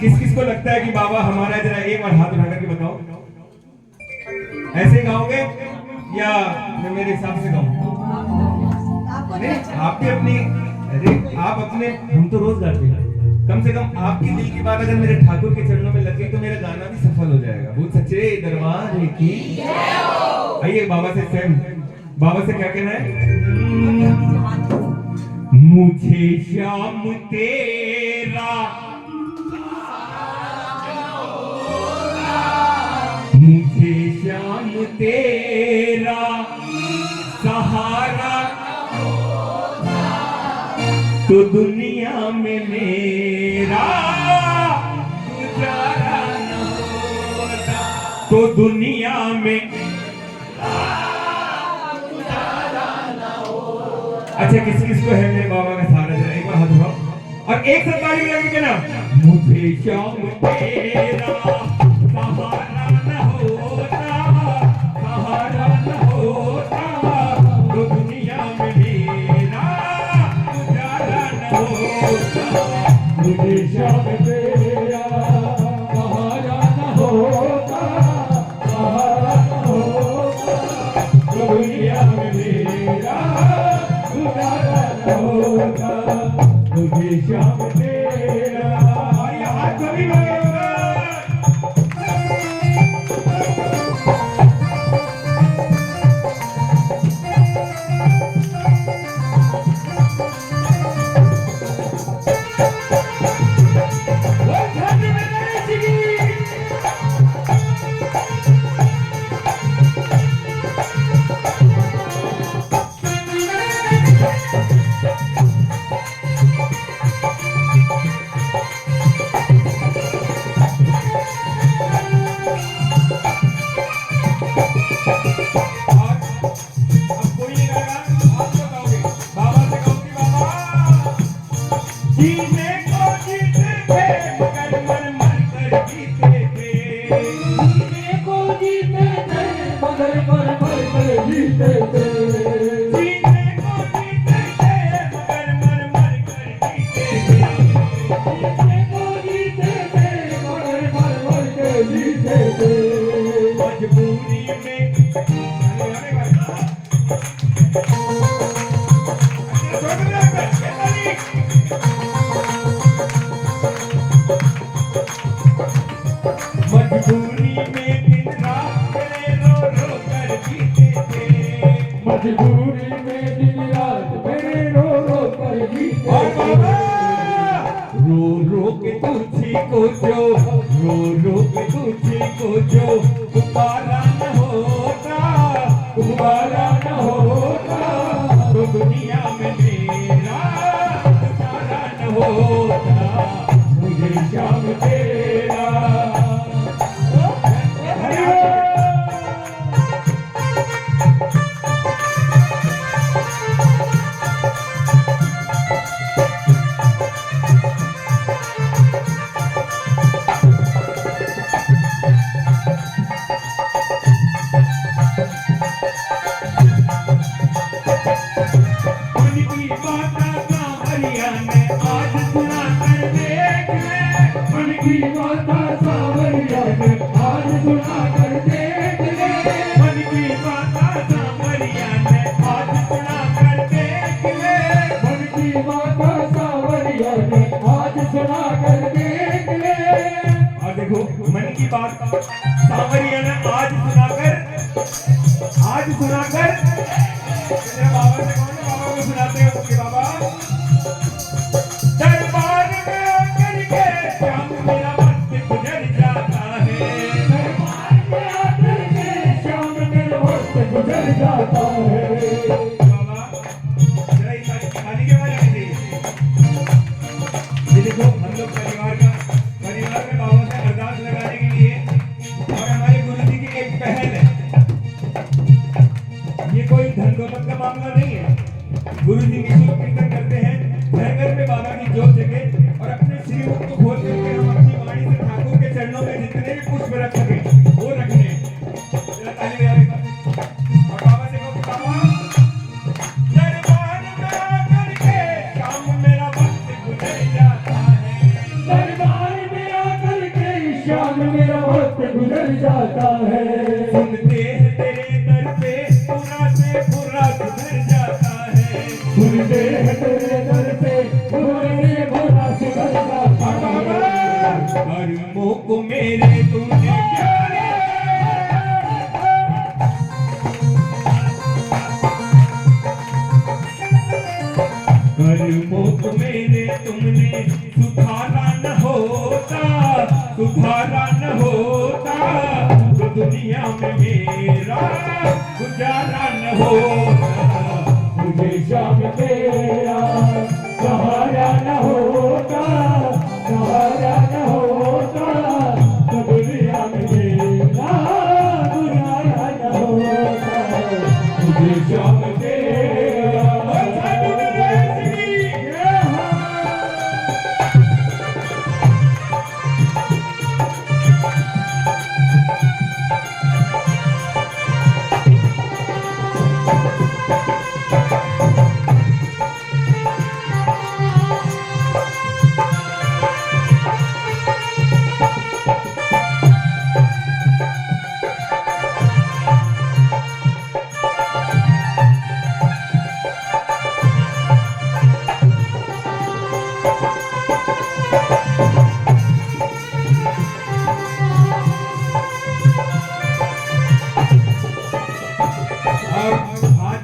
किस किस को लगता है कि बाबा हमारा, जरा एक बार हाथ उठा करके बताओ। ऐसे गाओगे या मैं मेरे हिसाब से गाऊं? नहीं, आपकी अपनी, अरे आप अपने, हम तो रोज गाते हैं। कम से कम आपकी दिल की बात अगर मेरे ठाकुर के चरणों में लग गई तो मेरा गाना भी सफल हो जाएगा। बहुत सच्चे दरबार की। आइए बाबा से सेम, बाबा से क्या कहना है? मुझे श्याम तेरा, मुझे श्याम तेरा सहारा तो दुनिया में मेरा गुजारा न होता, तो दुनिया में अच्छा किस किस को है मेरे बाबा का सहारा? जरा एक बार हाथ उठाओ और एक साथ ताली बजा के ना, मुझे श्याम तेरा सहारा न होता, सहारा न होता तो दुनिया में मेरा गुजारा न होता। मुझे श्याम तेरा सहारा न होता, सहारा न होता तो दुनिया में मेरा होता। मुझे श्याम तेरा, और ये हाथ कभी लगेगा। जीने को जीते थे मगर मर मर कर जीते थे, जीने को जीते थे मगर मर मर कर जीते थे, जीने को जीते थे मगर मर मर कर जीते थे, जीने को जीते थे मगर मर मर कर जीते थे। मजबूरी में मजबूरी में दिन रात मेरे रो रो कर जीते थे, मजबूरी में दिन रात मेरे रो रो कर जीते थे। रो रो के तुझी को जो, रो रो के तुझी को जो पुकारा न होता, पुकारा न होता तो दुनिया में मेरा गुजारा न होता। मुझे श्याम तेरा मन की बात सांवरिया ने आज सुनाकर, आज सुनाकर बाबा से कौन बाबा को सुनाते हैं उसके बाबा। दरबार में आकर के श्याम मेरा वक्त गुजर जाता है, दरबार में आकर के श्याम मेरा वक्त गुजर जाता है। बाबा जरा इस खाली के बारे में देखो, हम लोग परिवार में बाबा से अरदास लगाने के लिए, और हमारे गुरुजी की एक पहल है। ये कोई धन दौलत का मामला नहीं है। गुरुजी निःशुल्क कीर्तन करते हैं घर घर में बाबा की जोत जगे, और अपने श्रीमुख को खोल करके हम अपनी वाणी से ठाकुर के चरणों में जितने भी पुष्प रख सके वो रखने। ताली बजाएगा और बाबा से कहो बाबा दरबार में आकर के शाम मेरा वक्त गुजर जाता है, दरबार में आकर सुनते हैं तेरे दर पे बुरा से बुरा सुधर जाता है। सुनते हैं तेरे दर पे बुरा से बुरा सुधर जाता है। कर्मों को मेरे तूने प्यारे कर्मों को मेरे तुमने सुधारा न होता तो दुनिया में मेरा गुजारा न होता। मुझे शाम तेरा सहारा न होता तो दुनिया में मेरा गुजारा न होता। मुझे शाम तेरा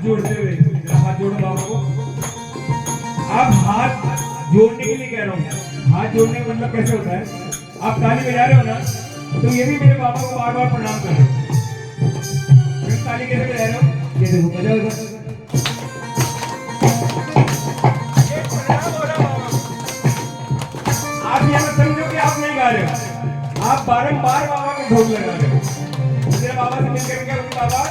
जोड़ते हुए हाथ जोड़ो बाबा को। अब हाथ जोड़ने के लिए कह रहा हूँ। हाथ जोड़ने का मतलब कैसे होता है? आप ताली बजा रहे हो ना, तो ये भी मेरे बाबा को बार बार प्रणाम कर रहे हो। फिर ताली कैसे बजा रहे हो? ये देखो बजाओ इधर। आप ये मत समझो कि आप नहीं गा रहे हो, आप बारंबार बाबा को भोग लगा रहे हो। मेरे बाबा से मिलकर क्या बोलते बाबा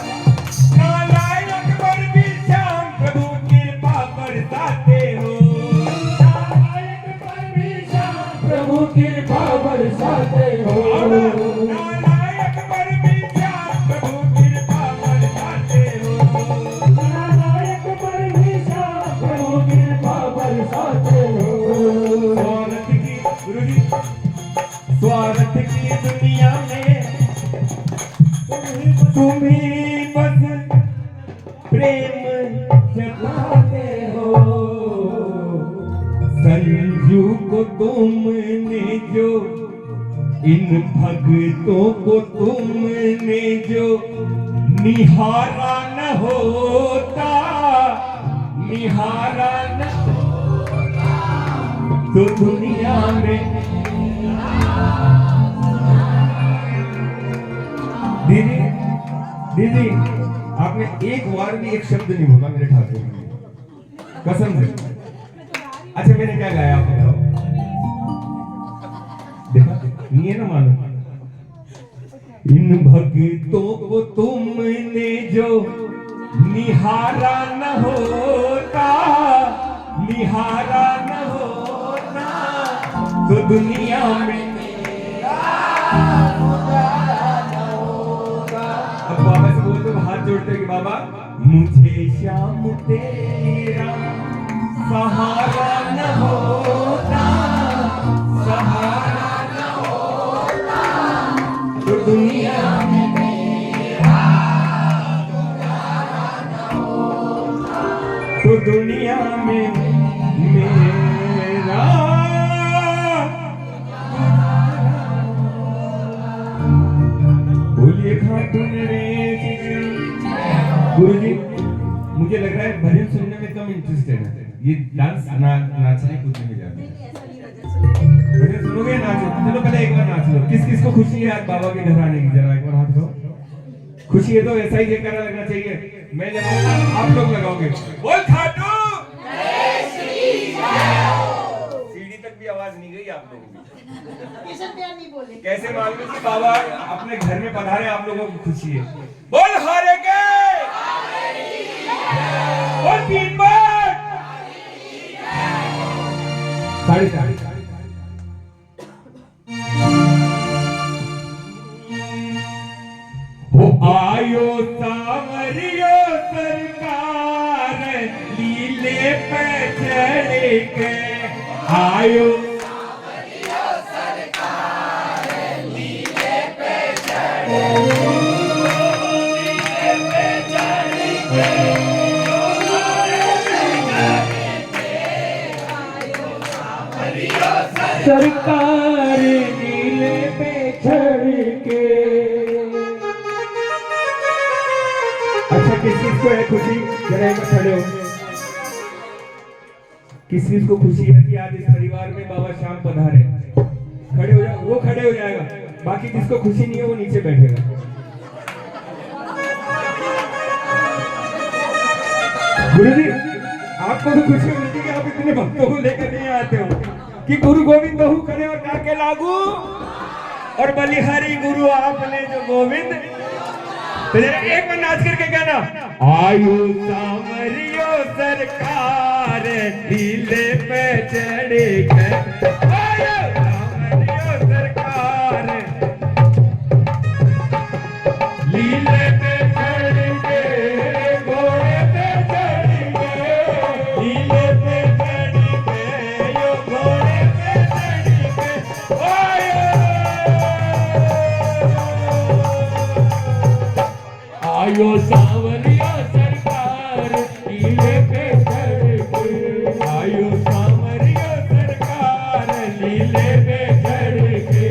कृपा बरसाते हो। नालायक पर भी श्याम प्रभु कृपा बरसाते हो। नालायक पर भी श्याम प्रभु कृपा बरसाते हो। स्वार्थ की दुनिया में तुम्हें बस प्रेम जताते हो। संजू को तुमने जो इन भक्तों को तुमने जो निहारा न होता तो दुनिया में दीदी आपने एक बार भी एक शब्द नहीं बोला मेरे ठाकुर में, कसम से। अच्छा मैंने क्या गाया आप बताओ? देखा नहीं है ना मालूम। इन भक्तों को तुमने जो निहारा न होता तो दुनिया में अब बाबा से बोलते हाथ जोड़ते कि बाबा मुझे श्याम तेरा सहारा न होता तो दुनिया में मेरा गुजारा न होता। तो दुनिया में मेरा बोलिए खाटून रे। गुरुजी मुझे लग रहा है भजन सुनने में कम इंटरेस्टेड है, ये डांस नाचने कूदने में ज्यादा है। भजन सुनोगे नाचो? चलो पहले एक बार नाच लो। किस किस को खुशी है आज बाबा के घर आने की? जरा एक बार हाथ उठाओ। खुशी है तो ऐसा ही जयकारा लगना चाहिए। मैं लगाऊंगा आप लोग लगाओगे। बोल खाटू सीढ़ी तक भी आवाज नहीं गई आप लोगों की। कैसे मालूम कि बाबा अपने घर में पधारे? आप लोगों की खुशी है। बोल हारे के बोल 3 बार साढ़े हो आयो सावरियो सरकार लीले पे चढ़ के आयो सावरियो सरकार लीले पे चढ़ अच्छा किस चीज को है खुशी? जरा एक बार खड़े हो। किस चीज को खुशी है कि आज इस परिवार में बाबा श्याम पधारे? खड़े हो जाओ, वो खड़े हो जाएगा, बाकी जिसको खुशी नहीं है वो नीचे बैठेगा। गुरुजी आपको तो खुशी मिलती कि आप इतने भक्तों को लेकर नहीं आते हो कि गुरु गोविंद बहु करे और काके लागू और बलिहारी गुरु आपने जो गोविंद। तो जरा एक बार नाच करके कहना, आयु सामरियो सरकार लीले पे चढ़ के, आयु सामरियो सरकार लीले पे चढ़ के, घोड़े पे चढ़ के, लीले पे चढ़ के, यो घोड़े पे चढ़ के, आयो सावरिया सरकार लीले पे चढ़ के, आयो सावरिया सरकार लीले पे चढ़ के।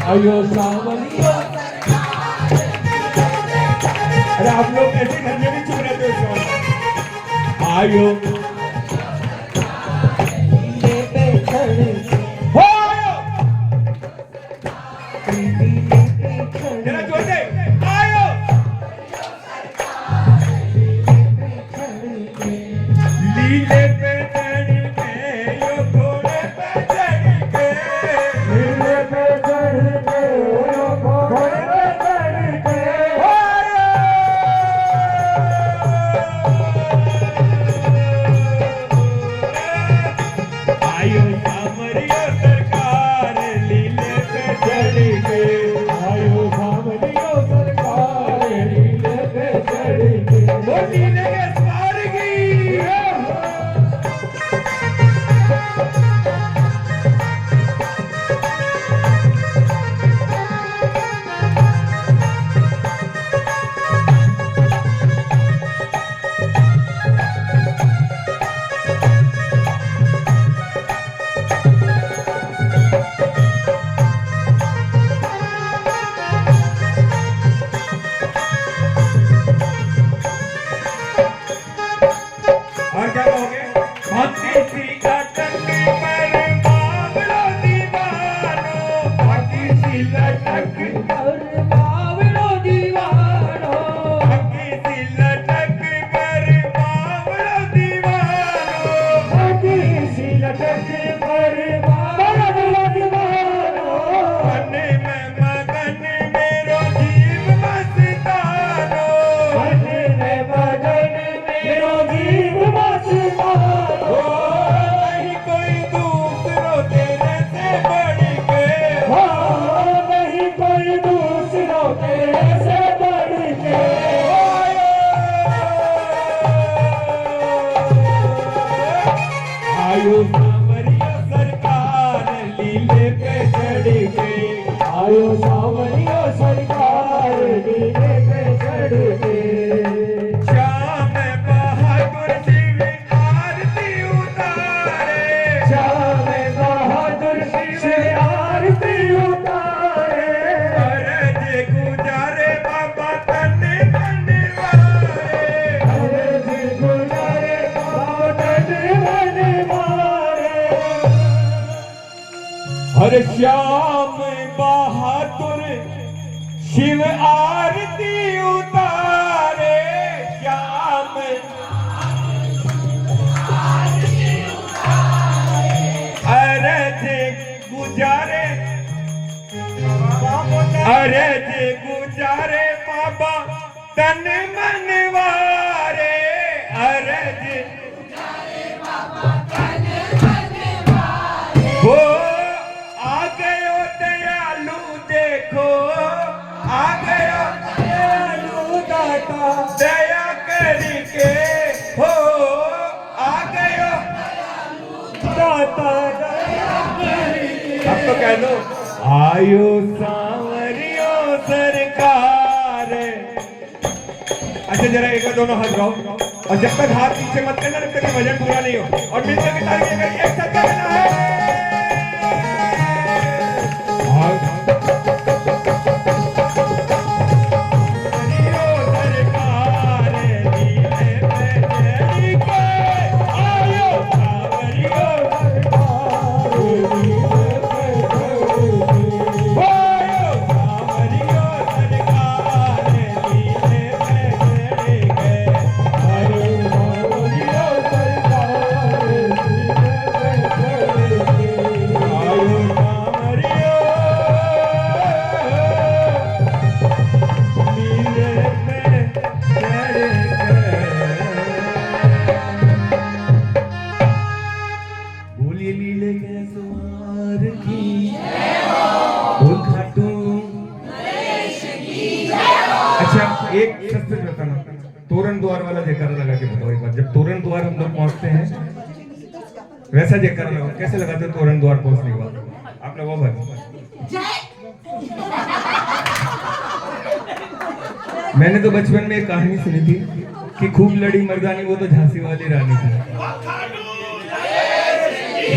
आयो सावरियो। अरे आप लोग ऐसे घर में भी चुप रहते हो सॉन्ग। आयो हो आयो जरा जोर से आयो लीले पे चढ़ के यो घोड़े पे चढ़ के लीले पे चढ़ के यो घोड़े पे चढ़ के आयो सामरियो सरकार लीले पे चढ़ के आयो सावरियो सरकार लीले पे चढ़ के। वो लीले के स्वर्गी और क्या कहोगे भक्ति सी लटक पर बावलो दीवानो भक्ति सी लटक और बावलो दीवानो भक्ति सी लटक पर बावलो दीवानो भक्ति सी लटक पर बावलो दीवानो मन में मगन मेरो जीव मस्तानो मन में मगन मेरो जीव मस्तानो। नहीं कोई दूसरो तेरे से बढ़ के हो नहीं कोई दूसरों तेरे से बढ़ के। आयो सामरिया सरकार लीले पे चढ़ के आयो सावरियो सरकार लीले पे चढ़ के। श्याम बहादुर शिव आरती उतारे श्याम बहादुर शिव आरती उतारे अरज गुजारे बाबा तन मन वारे अरज गुजारे बाबा तन मन मारे। हर श्याम बहादुर शिव आरती उतारे श्याम अरज गुजारे अरज गुजारे बाबा तन मन वारे अरज वो आ गयो दयालु देखो आ गयो दयालु दाता दया करके हो आ गयो दाता दया करके। अब तो कह दो आयो सांवरियो सरकार। अच्छा जरा एक बार दोनों हाथ गाओ और जब तक हाथ पीछे मत करना तब तक ये भजन पूरा नहीं हो और मिलकर के ताली बजाएंगे, एक साथ गाना है। एक सच बताना, तोरण द्वार वाला जयकारा लगा के बताओ एक बार। जब तोरण द्वार हम लोग पहुंचते हैं वैसा जयकारा लगाओ। कैसे लगाते हो तोरण द्वार पहुंचने के बाद? आप लगाओ भाई। मैंने तो बचपन में एक कहानी सुनी थी कि खूब लड़ी मर्दानी वो तो झांसी वाली रानी थी।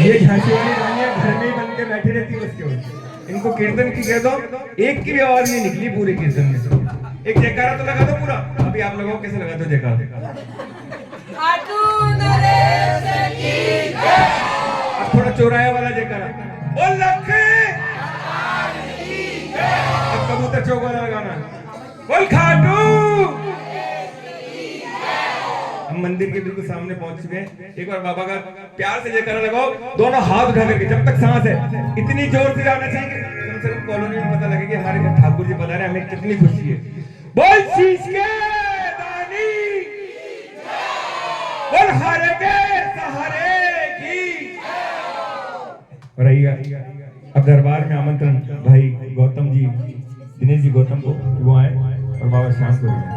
ये झांसी वाली रानियां घर में ही बन के बैठी रहती है उसके वजह। इनको कीर्तन की कह दो, एक की भी आवाज नहीं निकली पूरे कीर्तन में से। एक जयकारा तो लगा दो पूरा। अभी आप लोगों कैसे लगा दो जयकारा? अब थोड़ा चौराया वाला जयकारा। ओ लखे, अब कबूतर चौक वाला लगाना। बोल खाटू। हम मंदिर के बिल्कुल सामने पहुंच चुके हैं। एक बार बाबा का प्यार से जयकारा लगाओ, दोनों हाथ उठा करके, जब तक सांस है इतनी जोर से गाना चाहिए कि कम से कम कॉलोनी में पता लगे कि हमारे घर ठाकुर जी बता रहे, हमें कितनी खुशी है। बोल शीश के दानी, बोल हारे के सहारे की। और आइएगा अब दरबार में आमंत्रण भाई गौतम जी, दिनेश जी गौतम को, वो आए और बाबा श्याम को भी।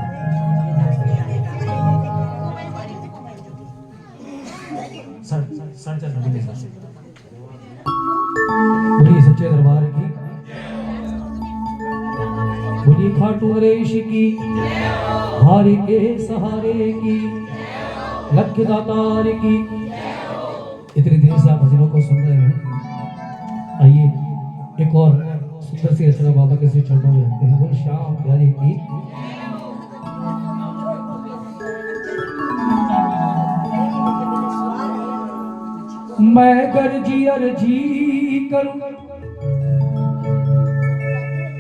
बोलिए सच्चे दरबार की, बोलिए खाटू नरेश की, हारे के सहारे की, लख दातार की। इतनी देर से आप भजनों को सुन रहे हैं। आइए एक और सुंदर सी रचना बाबा के श्री चरणों में रखते हैं। बोल श्याम प्यारे की। मैं गर्जी अर्जी करूं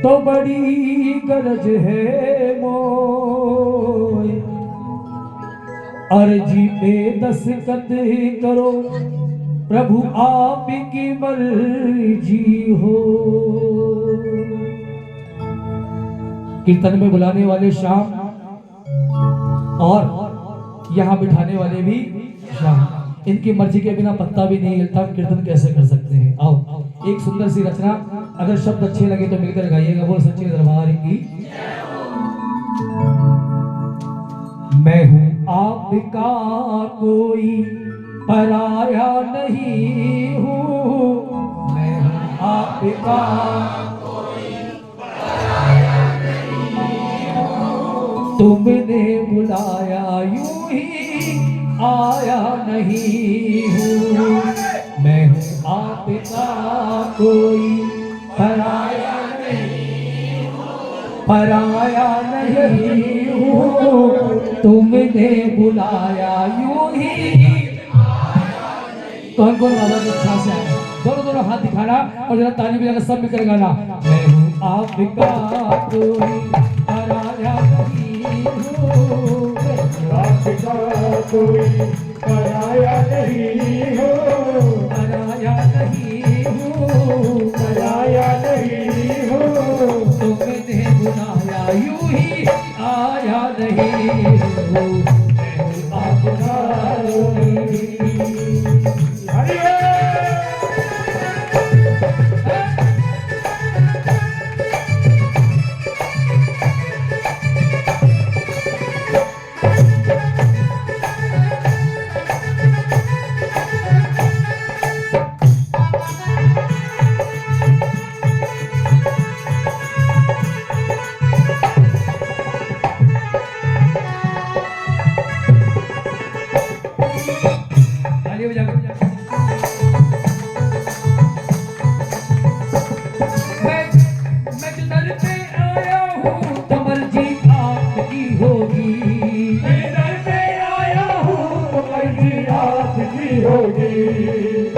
तो बड़ी गरज है मोय, अर्जी पे दस्तखत करो प्रभु आप की मर्जी हो। कीर्तन में बुलाने वाले श्याम और यहाँ बिठाने वाले भी श्याम। इनकी मर्जी के बिना पत्ता भी नहीं हिलता, कीर्तन कैसे कर सकते हैं। आओ एक सुंदर सी रचना, अगर शब्द अच्छे लगे तो मिलकर गाइएगा। बोल सच्चे दरबार की। मैं हूँ आपका कोई पराया नहीं हूँ, मैं हूँ आपका कोई पराया नहीं हूँ, तुमने बुलाया यूं ही आया नहीं हूँ, मैं हूँ आपका कोई पराया नहीं हूँ, पराया नहीं हूँ, तुमने बुलाया यूं ही। कौन कौन बाबा की इच्छा से आए? दोनों दोनों हाथ दिखाना और जरा ताली बजाना, सब मिलकर गाना। मैं हूँ आपका कोई पराया नहीं हूँ, आपका कोई पराया नहीं हो, पराया नहीं हूँ, पराया नहीं हो, तुमने बुलाया यूं ही आया नहीं हूँ, मैं हूँ आपका कोई।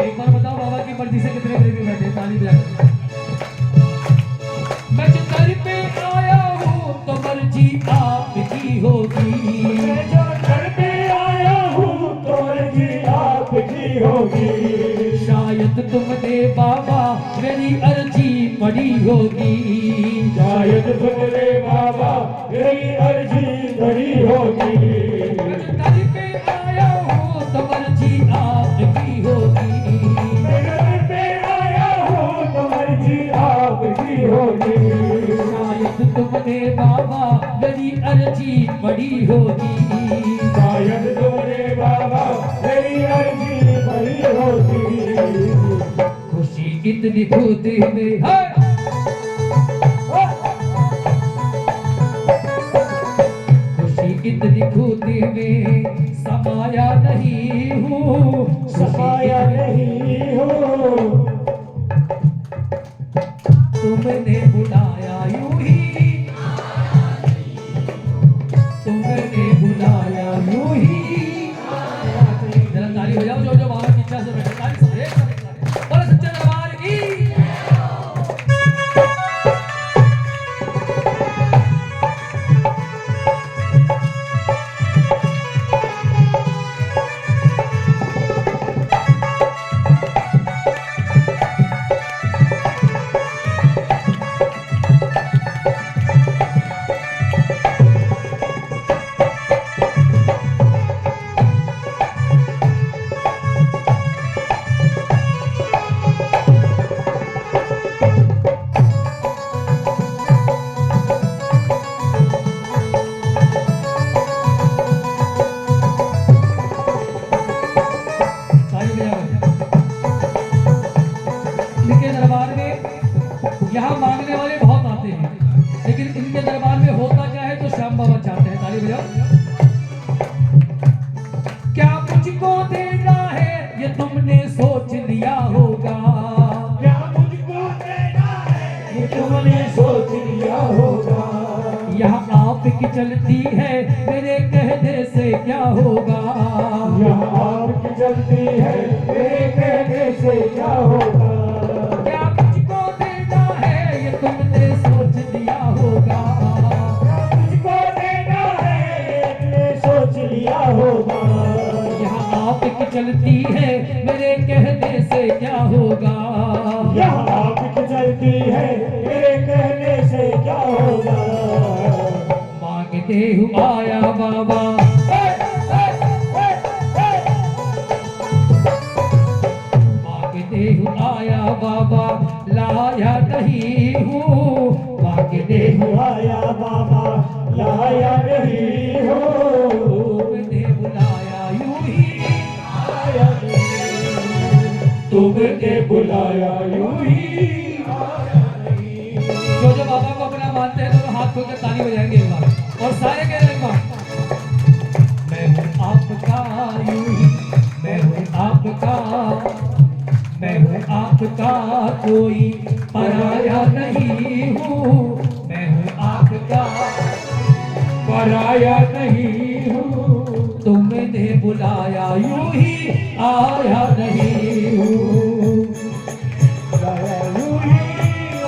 एक बार बताओ बाबा की मर्जी से कितने करीबी बैठे? ताली बजा। मैं जो दर पे आया हूँ तो मर्जी आपकी होगी, मैं जो घर पे आया हूँ तो मर्जी आपकी होगी, शायद तुमने बाबा मेरी अर्जी पढ़ी होगी, शायद तुमने बाबा मेरी अर्जी पढ़ी होगी, मैं जो दर पे आया हूँ तो मर्जी आपकी होगी, मैं घर पे आया हूँ तो मर्जी आपकी होगी, शायद तुमने बाबा मेरी अर्जी पढ़ी होगी, शायद तुमने बाबा मेरी अर्जी पढ़ी होगी, खुशी इतनी खुद में है, खुशी इतनी खुद में समाया नहीं हूँ, समाया नहीं हो, तुमने बुलाया यूं ही, तुमने बुलाया यूं ही। जरा ताली बजाओ जो जो बाबा की इच्छा से बैठे, ताली सब एक साथ, एक साथ। बोलो सच्चे दरबार की। इनके दरबार में यहाँ मांगने वाले बहुत आते हैं, लेकिन इनके दरबार में होता क्या है तो श्याम बाबा चाहते हैं। ताली बजाओ। क्या मुझको देना है ये तुमने सोच लिया होगा, क्या मुझको देना है ये तुमने सोच लिया होगा। यहाँ आपकी चलती है मेरे कहने से क्या होगा, यहाँ आपकी चलती है मेरे कहने से क्या होगा। क्या मुझको देना है ये तुमने सोच लिया होगा, क्या मुझको देना है ये तुमने सोच लिया होगा। यहाँ आपकी चलती है मेरे कहने से क्या होगा, यहाँ आपकी चलती है मेरे कहने से क्या होगा। मांगते हुआ आया बाबा, मांगते हुआ आया बाबा, लाया नहीं हूँ। मांगते हुआ आया बाबा लाया नहीं हो, तुमने बुलाया यूं ही, आया नहीं। तुमने बुलाया यूं ही आया नहीं। जो बाबा को अपना मानते हैं तो हाथ खोल के ताली बजाएंगे एक बार, और सारे कह रहे एक बार। मैं हूँ आपका यूं ही, मैं हूँ आपका, मैं हूँ आपका, कोई पराया नहीं हूँ। मैं हूँ आपका, पराया नहीं हूँ। तुमने बुलाया यूं ही, आया नहीं हूँ। बुलाया यूं ही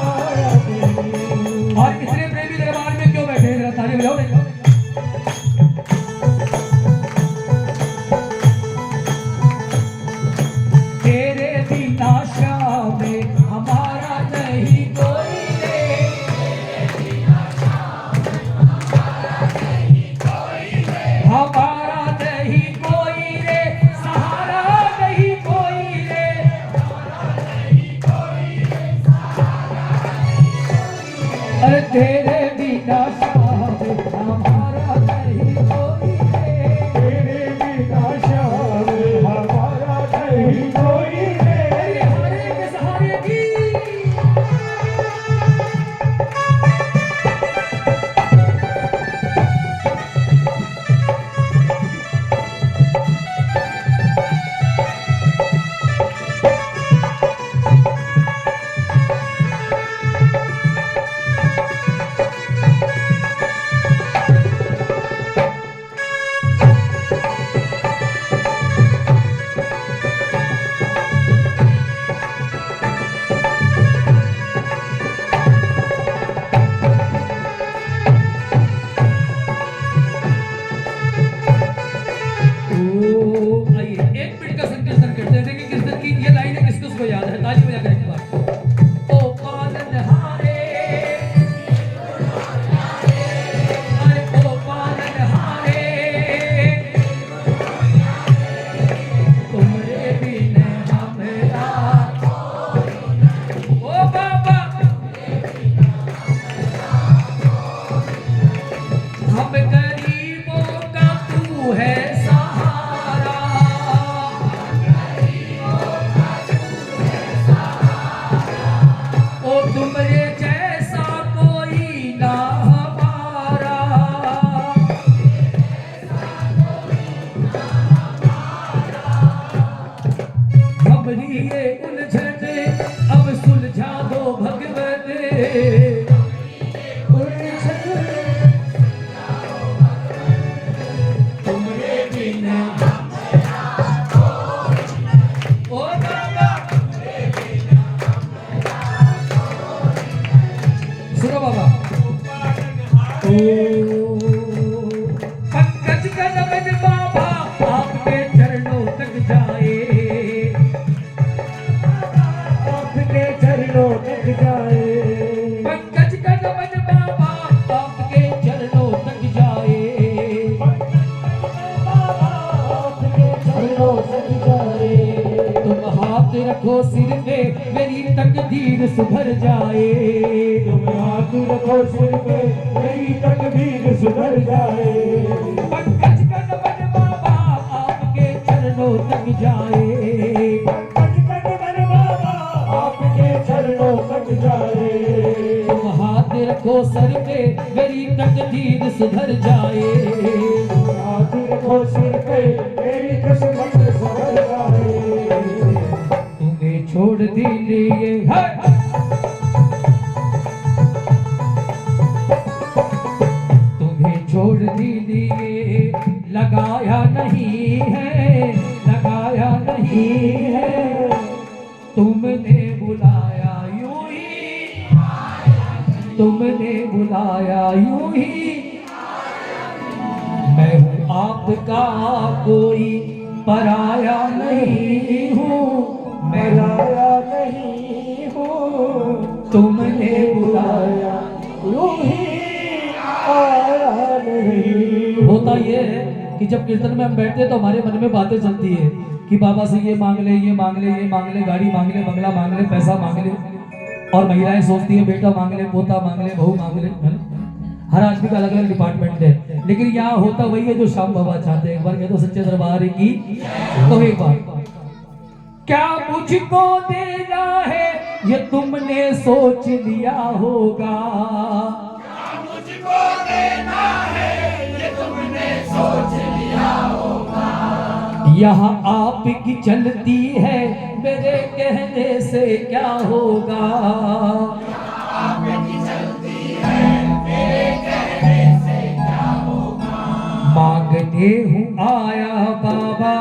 आया नहीं। और इतने प्रेमी दरबार में क्यों बैठे हैं? जरा ताली बजाओ नहीं? तेरे बिना शाम में हमारा नहीं कोई रे, हमारा नहीं कोई रे, सहारा नहीं कोई रे। अरे तेरे बिना शाम में हमारा नहीं कोई रे, तेरे बिना शाम हमारा नहीं कोई रे। तेरे हरे के सहारे की। तुमरे बिना ओ बाबा सुनो बाबा पंकज का नमन बाबा आपके चरणों तक जाए आपके चरणों तक जाए पंकज का नमन बाबा आपके चरणों तक जाए आपके चरणों तक जाए तुम हाथ रखो सिर पे मेरी तकदीर सुधर जाए तुम हाथ रखो सिर पे मेरी तकदीर सुधर जाए पंकज का नमन बाबा आपके चरणों तक जाए पंकज बाबा आपके चरणों तक जाए तुम हाथ रखो सर पे मेरी तकदीर सुधर जाए हाथ रखो सिर पे मेरी किस्मत सुधर जाए तुम्हें छोड़ दिए है तुम्हें छोड़ दिए लगाया नहीं है लगाया नहीं है तुमने बुलाया यूं ही तुमने बुलाया यूं ही मैं हूँ आपका कोई पराया नहीं हूँ मैं आया नहीं हूँ तुमने बुलाया यूं ही आया नहीं होता ये है कि जब कीर्तन में हम बैठते हैं तो हमारे मन में बातें चलती है कि बाबा से ये मांग ले ये मांग ले ये मांग ले गाड़ी मांग ले बंगला मांग ले पैसा मांग ले और महिलाएं सोचती है बेटा मांग ले पोता मांग ले बहू मांग ले है ना? हर आदमी का अलग अलग डिपार्टमेंट है लेकिन यहाँ होता वही है जो श्याम बाबा चाहते हैं एक बार कह दो सच्चे दरबार की तो एक बार क्या मुझको देना है ये तुमने सोच लिया होगा यहाँ आपकी चलती है मेरे कहने से क्या होगा मांगने हूँ आया बाबा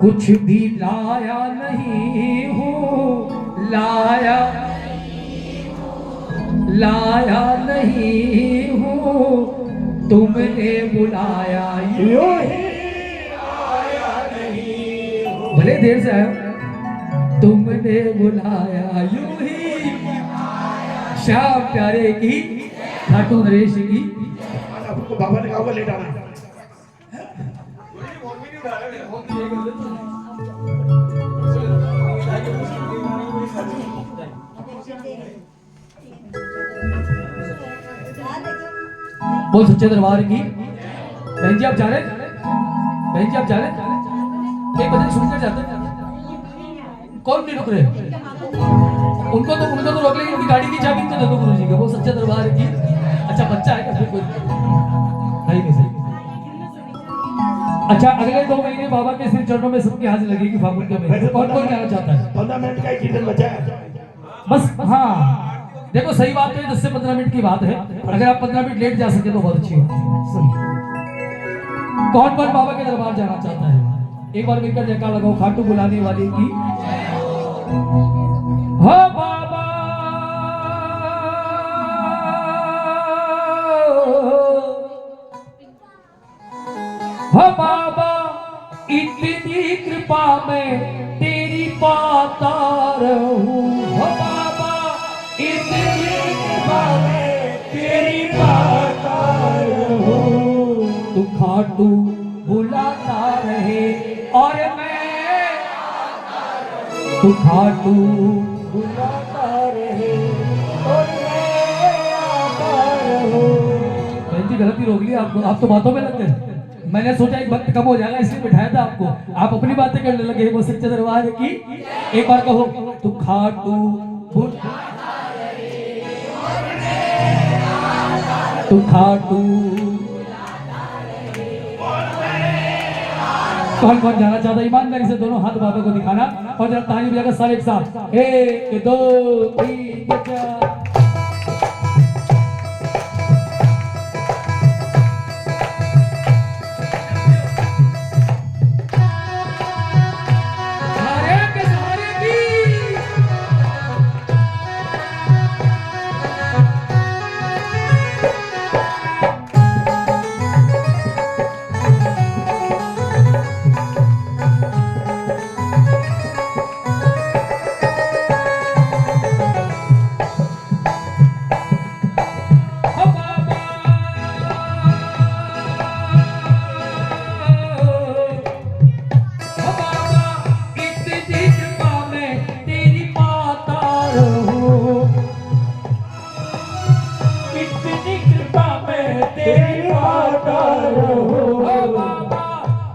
कुछ भी लाया नहीं हूँ लाया नहीं हूँ तुमने बुलाया यूं ही आया नहीं हूँ भले देर से आया तुमने बुलाया यूं ही श्याम प्यारे की खाटू नरेश की बाबा ने कहा लेट आना बोल सच्चे दरबार की बहन जी आप जा रहे बहन जी आप जा रहे एक बजे सुनकर जाते कौन नहीं रुक रहे उनको तो रोक लेंगे उनकी गाड़ी की चाबी तो दे दो गुरु जी को वो सच्चे दरबार की अच्छा बच्चा है फिर कोई नहीं नहीं सही अच्छा अगले 2 महीने बाबा के श्री चरणों में सबकी हाजिर लगेगी फागुन के महीने कौन कौन जाना चाहता है 15 मिनट का ही कीर्तन बचा है बस हाँ देखो सही बात है 10 से 15 मिनट की बात है अगर आप 15 मिनट लेट जा सके तो बहुत अच्छी बात है कौन कौन बाबा के दरबार जाना चाहता है एक बार मिलकर जयकार लगाओ खाटू बुलाने वाले की हो बाबा हो बाबा इतनी कृपा में तेरी पाता रहूं हो बाबा इतनी कृपा में तेरी पाता रहूं तू खाटू बुलाता रहे और मैं तू खाटू बुलाता रहे और मैं आता रहूं बहन जी गलती रोक ली आपको आप तो बातों में लगते हैं मैंने सोचा एक वक्त कम हो जाएगा इसलिए बिठाया था आपको आप अपनी बातें करने लगे वो सच्चे दरबार की एक बार कहो तू खाटू तू खाटू कौन कौन जाना चाहता है ईमानदारी से दोनों हाथ बाबा को दिखाना और जरा ताली बजाकर सारे एक साथ 1 2 3 4 इतनी कृपा में तेरी पाता रहूं। ओ बाबा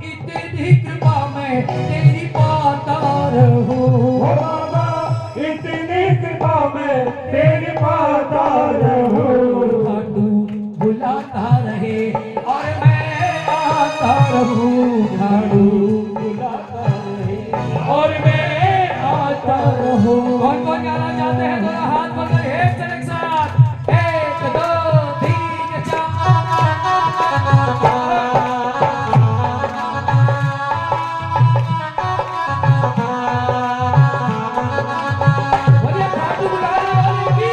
इतनी कृपा में तेरी पाता रहूं। ओ बाबा इतनी कृपा में तेरी पाता रहूं। खाटू बुलाता रहे और मैं आता रहूं। खाटू बुलाता रहे और मैं आता रहूं। कौन कौन गाना चाहते हैं दोनों हाथ पकड़ एक से एक साथ 1 2 3 4 बोलिए खाटू बुलाने वाले की।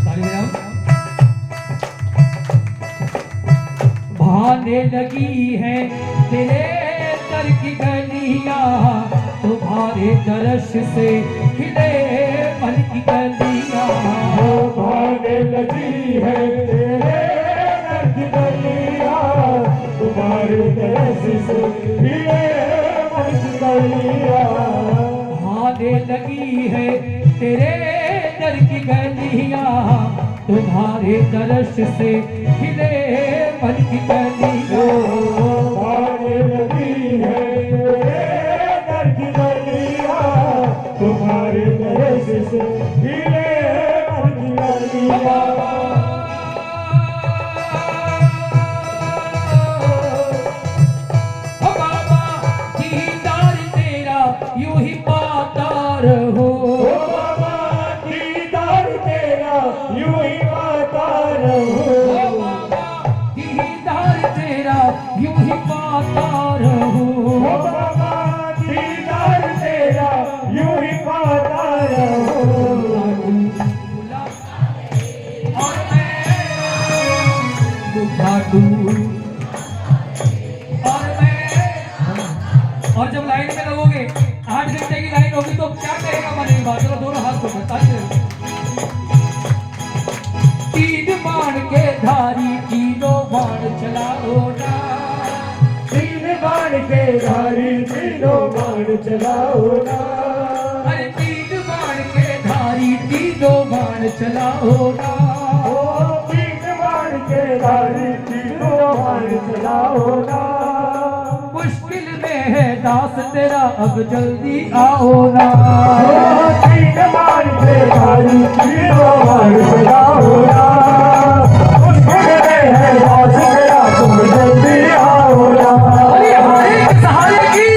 ताली बजाओ। भाने लगी है तेरे दर की गलियां, तुम्हारे दर्श से खिले मन की गलियां। भाने लगी है तेरे दर की गलियां, तुम्हारे दर्श से खिले मन की गलियां। भाने लगी है तेरे दर की गलियां, तुम्हारे दर्श से खिले मन की गलियां। भाने लगी है तेरे दर की गलियां, तुम्हारे दर्श से खिले मन की गलियां। ओ बाबा दीदार तेरा यूं ही पाता रहो। ओ बाबा दीदार तेरा यूं ही पाता रहूं। ओ बाबा दीदार तेरा यूं ही पाता रहो। ओ बाबा दीदार तेरा यूं ही पाता रहूं। और मैं खाटू और मैं। और जब लाइन में लगोगे 8 घंटे की लाइन होगी तो क्या कहेगा मन की बात। चलो दोनों हाथ को ताली दे। तीन बाण के धारी तीनों बाण चलाओ ना। तीन बाण के धारी तीनों बाण चलाओ ना। अरे तीन बाण के धारी तीनों बाण चलाओ ना। ओ तीन बाण के धारी तीनों बाण चलाओ ना। मुश्किल में है दास तेरा अब जल्दी आओ ना। ओ तीन बाण के धारी तीनों बाण चलाओ ना। मुश्किल में है दास तेरा तुम जल्दी आओ ना। अरे हमारे के सहारे की।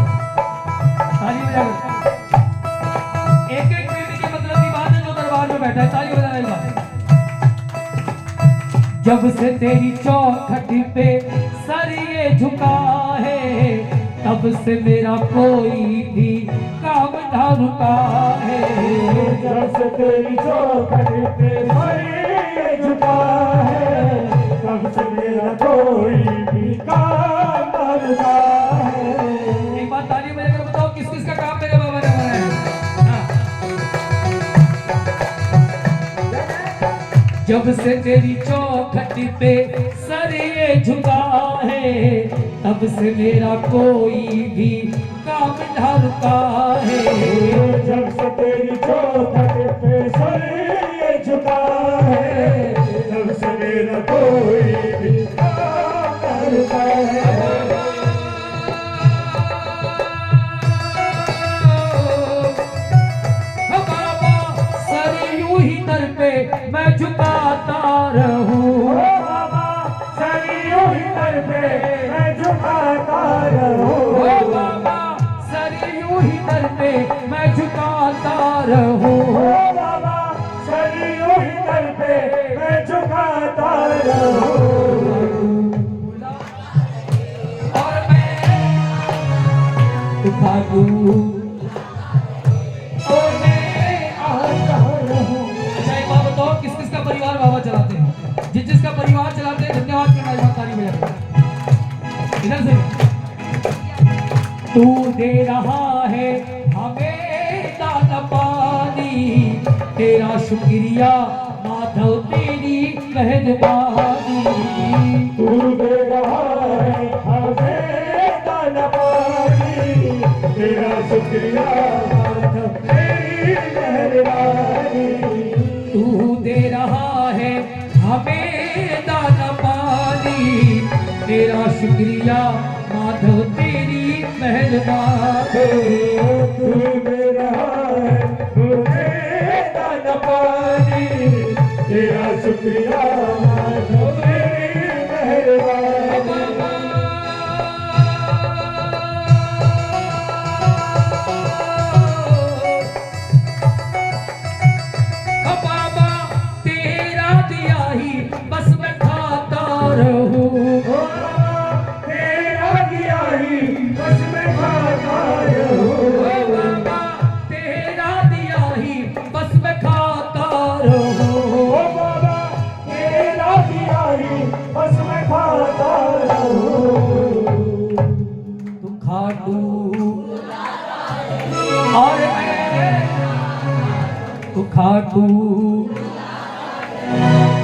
ताली बजाओ। एक एक पीढ़ी के मतलब की बात है जो दरबार में बैठा है। ताली बजाना एक बात। जब से तेरी चौखट पे सर ये झुका है, तब से मेरा कोई भी काम ना रुका है। जब से तेरी चौखट पे सर ये झुका है, तब से मेरा कोई भी काम न रुका है। एक बात ताली बजाकर बताओ किस किस का काम मेरे बाबा ने बनाया है। हाँ। जब से तेरी चौखट पे सर ये झुका है, तब से मेरा कोई भी काम ना रुका है। जब से तेरी चौखट पे सर ये झुका है, तब से मेरा कोई भी काम न रुका है। मैं झुकाता रहूं। बाबा सरियों ही दर पे मैं झुकाता रहूं। और मैं दिखा दूं और मैं आता रहूं। अच्छा एक बात बताओ, किस किस का परिवार बाबा चलाते हैं? जिसका परिवार चलाते हैं धन्यवाद करना, इस बात ताली बजाते हैं। इधर से तू दे रहा है हमें दाना पानी, तेरा शुक्रिया माधव तेरी मेहरबानी। तू दे रहा है हमें दाना पानी, तेरा शुक्रिया माधव तेरी मेहरबानी। तू दे रहा है हमें दाना पानी, तेरा शुक्रिया माधव तेरी मेहरबानी। तू दे रहा है मुझे दाना पानी, तेरा शुक्रिया माधव तेरी मेहरबानी। बाबा तेरा दिया ही बस मैं खाता रहूं। तेरा दिया ही बस मैं खाता रहूं। बाबा तेरा दिया ही बस मैं खाता रहूं। बाबा तेरा दिया ही बस मैं खाता रहूं। तू खाटू और मैं तू खाटू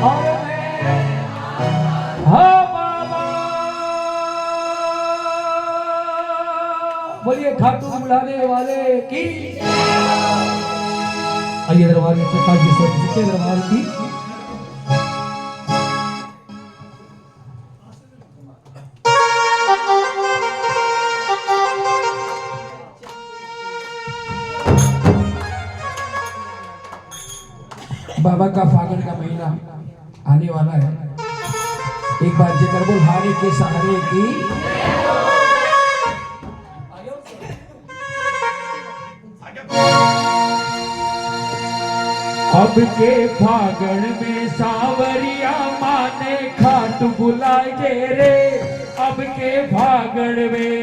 और मैं हाँ बाबा। बोलिए खाटू बुलाने वाले की। आइए दरबार में प्रकाश जी सके दरबार की। बाबा का फागुन का महीना आने वाला है। एक बार जेकर बोल हारे के सहारे की। अब के फागुन में सावरिया माने खाट बुलाए रे। अब के फागुन में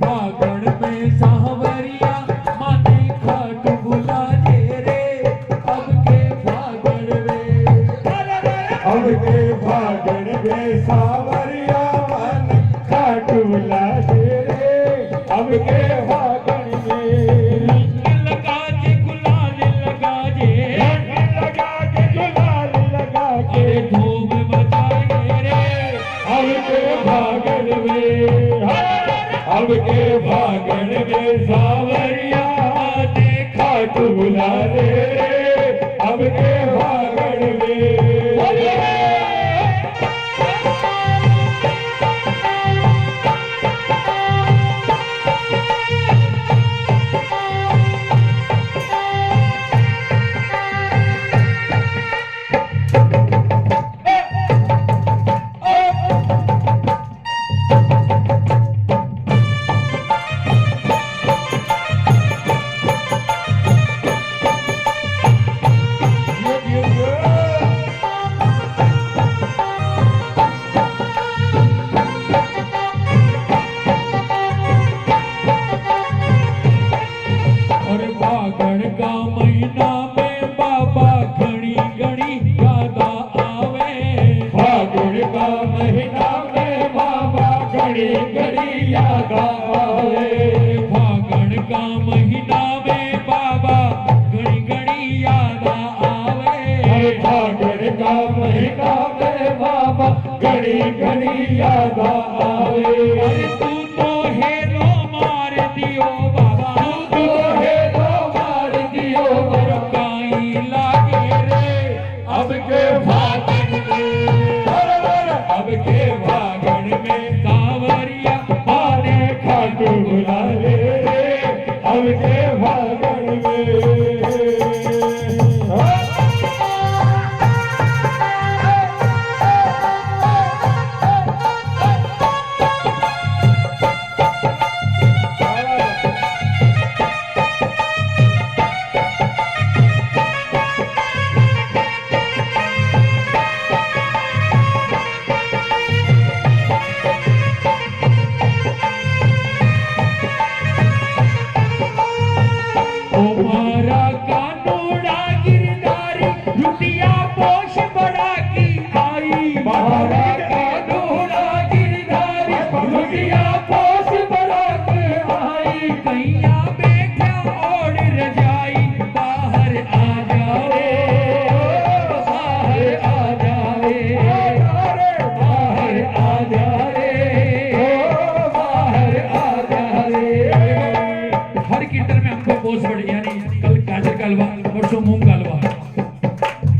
फागुन में सावरिया माने खाट बुलाए रे। अब के फागुन में अब के फागुन में सावरिया मन खाट बुलाए रे। अब के फागुन में लगा के गुलाल लगा के लगा के गुलाल लगा के धूम मचाए रे। अब के फागुन में अब के फागुन में सावरिया ने खाट बुला रे। अब के फागुन में घड़ी घड़ी याद आवे। तू बुला ले रे हमके फागुन में हमारा कानूड़ा गिरधारी लुटिया पोश बड़ा की आई हमारा कानूड़ा गिरधारी लुटिया पोश बड़ा की आई कैया बैठा ओढ़ रजाई बाहर आ जा रे बाहर आ जा रे बाहर आ जा रे बाहर आ जा रे हर कीर्तन में हमको पोस पड़ी यानी कल गाजर का हलवा परसों मूंग का हलवा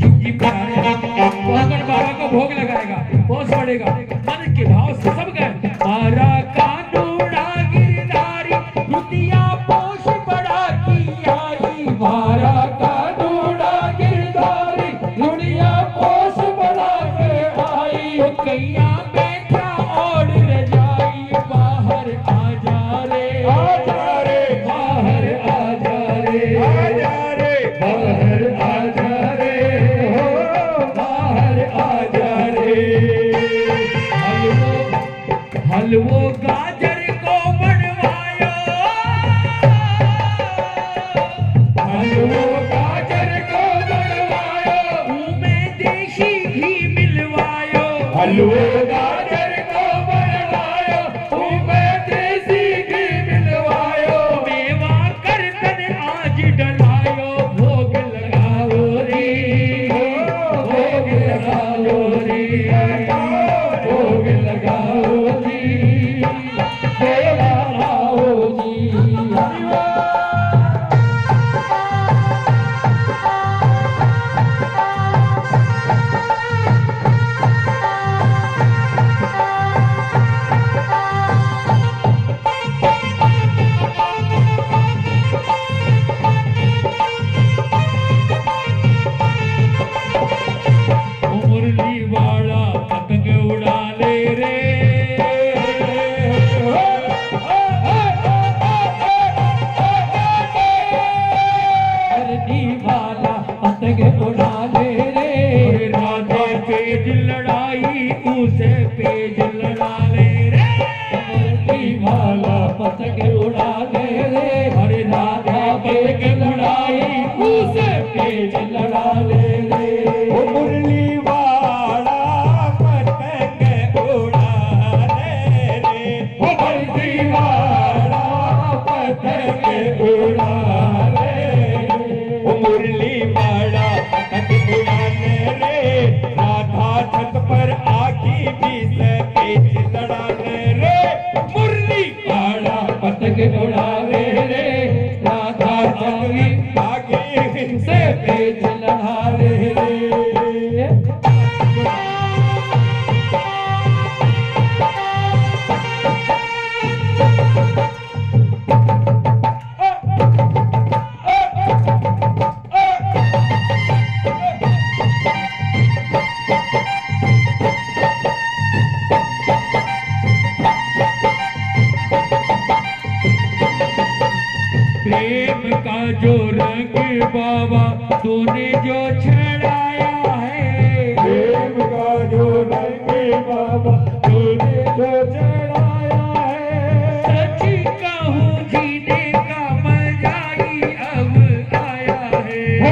चुपकी कोकण बाबा को भोग लगाएगा पोस पड़ेगा मन के भाव से सब गए मारा कानूड़ा गिरधारी लुटिया पोश बड़ा की आई मारा कानूड़ा गिरधारी लुटिया पोश बड़ा के आई ओ कैया बैठा ओढ़ रजाई बाहर आ जा रे बाहर आ जा रे बाहर आ जा रे हो बाहर आ जा रे हलवो गाजर को बनवायो हलवो गाजर को बनवायो में देशी घी मिलवायो हलवो गाजर को बनवायो में देशी घी मिलवायो मेवा करतन आज डलायो भोग लगाओ रे भोग लगाओ रे भोग लगाओ जी देवा आओ जी मुरली वाला पतंग उड़ा ले रे मुरली वाला पतंग उड़ा ले रे राधा पेज लड़ाई उसे पेज लड़ा ले रे मुरली वाला पतंग उड़ा ले रे हरे राधा पेज लड़ाई उसे पेज लड़ा ले रे ओ मुरली वाला पतंग उड़ाने रे ओ मुरली वाला पतंग उड़ा ले ओ मुरली वाला पतंग उड़ाने रे राधा छत पर आगी भी से पेच लड़ाने रे मुरली वाला पतंग उड़ा ले रे राधा आगे आगे से पेच लड़ा ले रे प्रेम का जो रंग बाबा तूने जो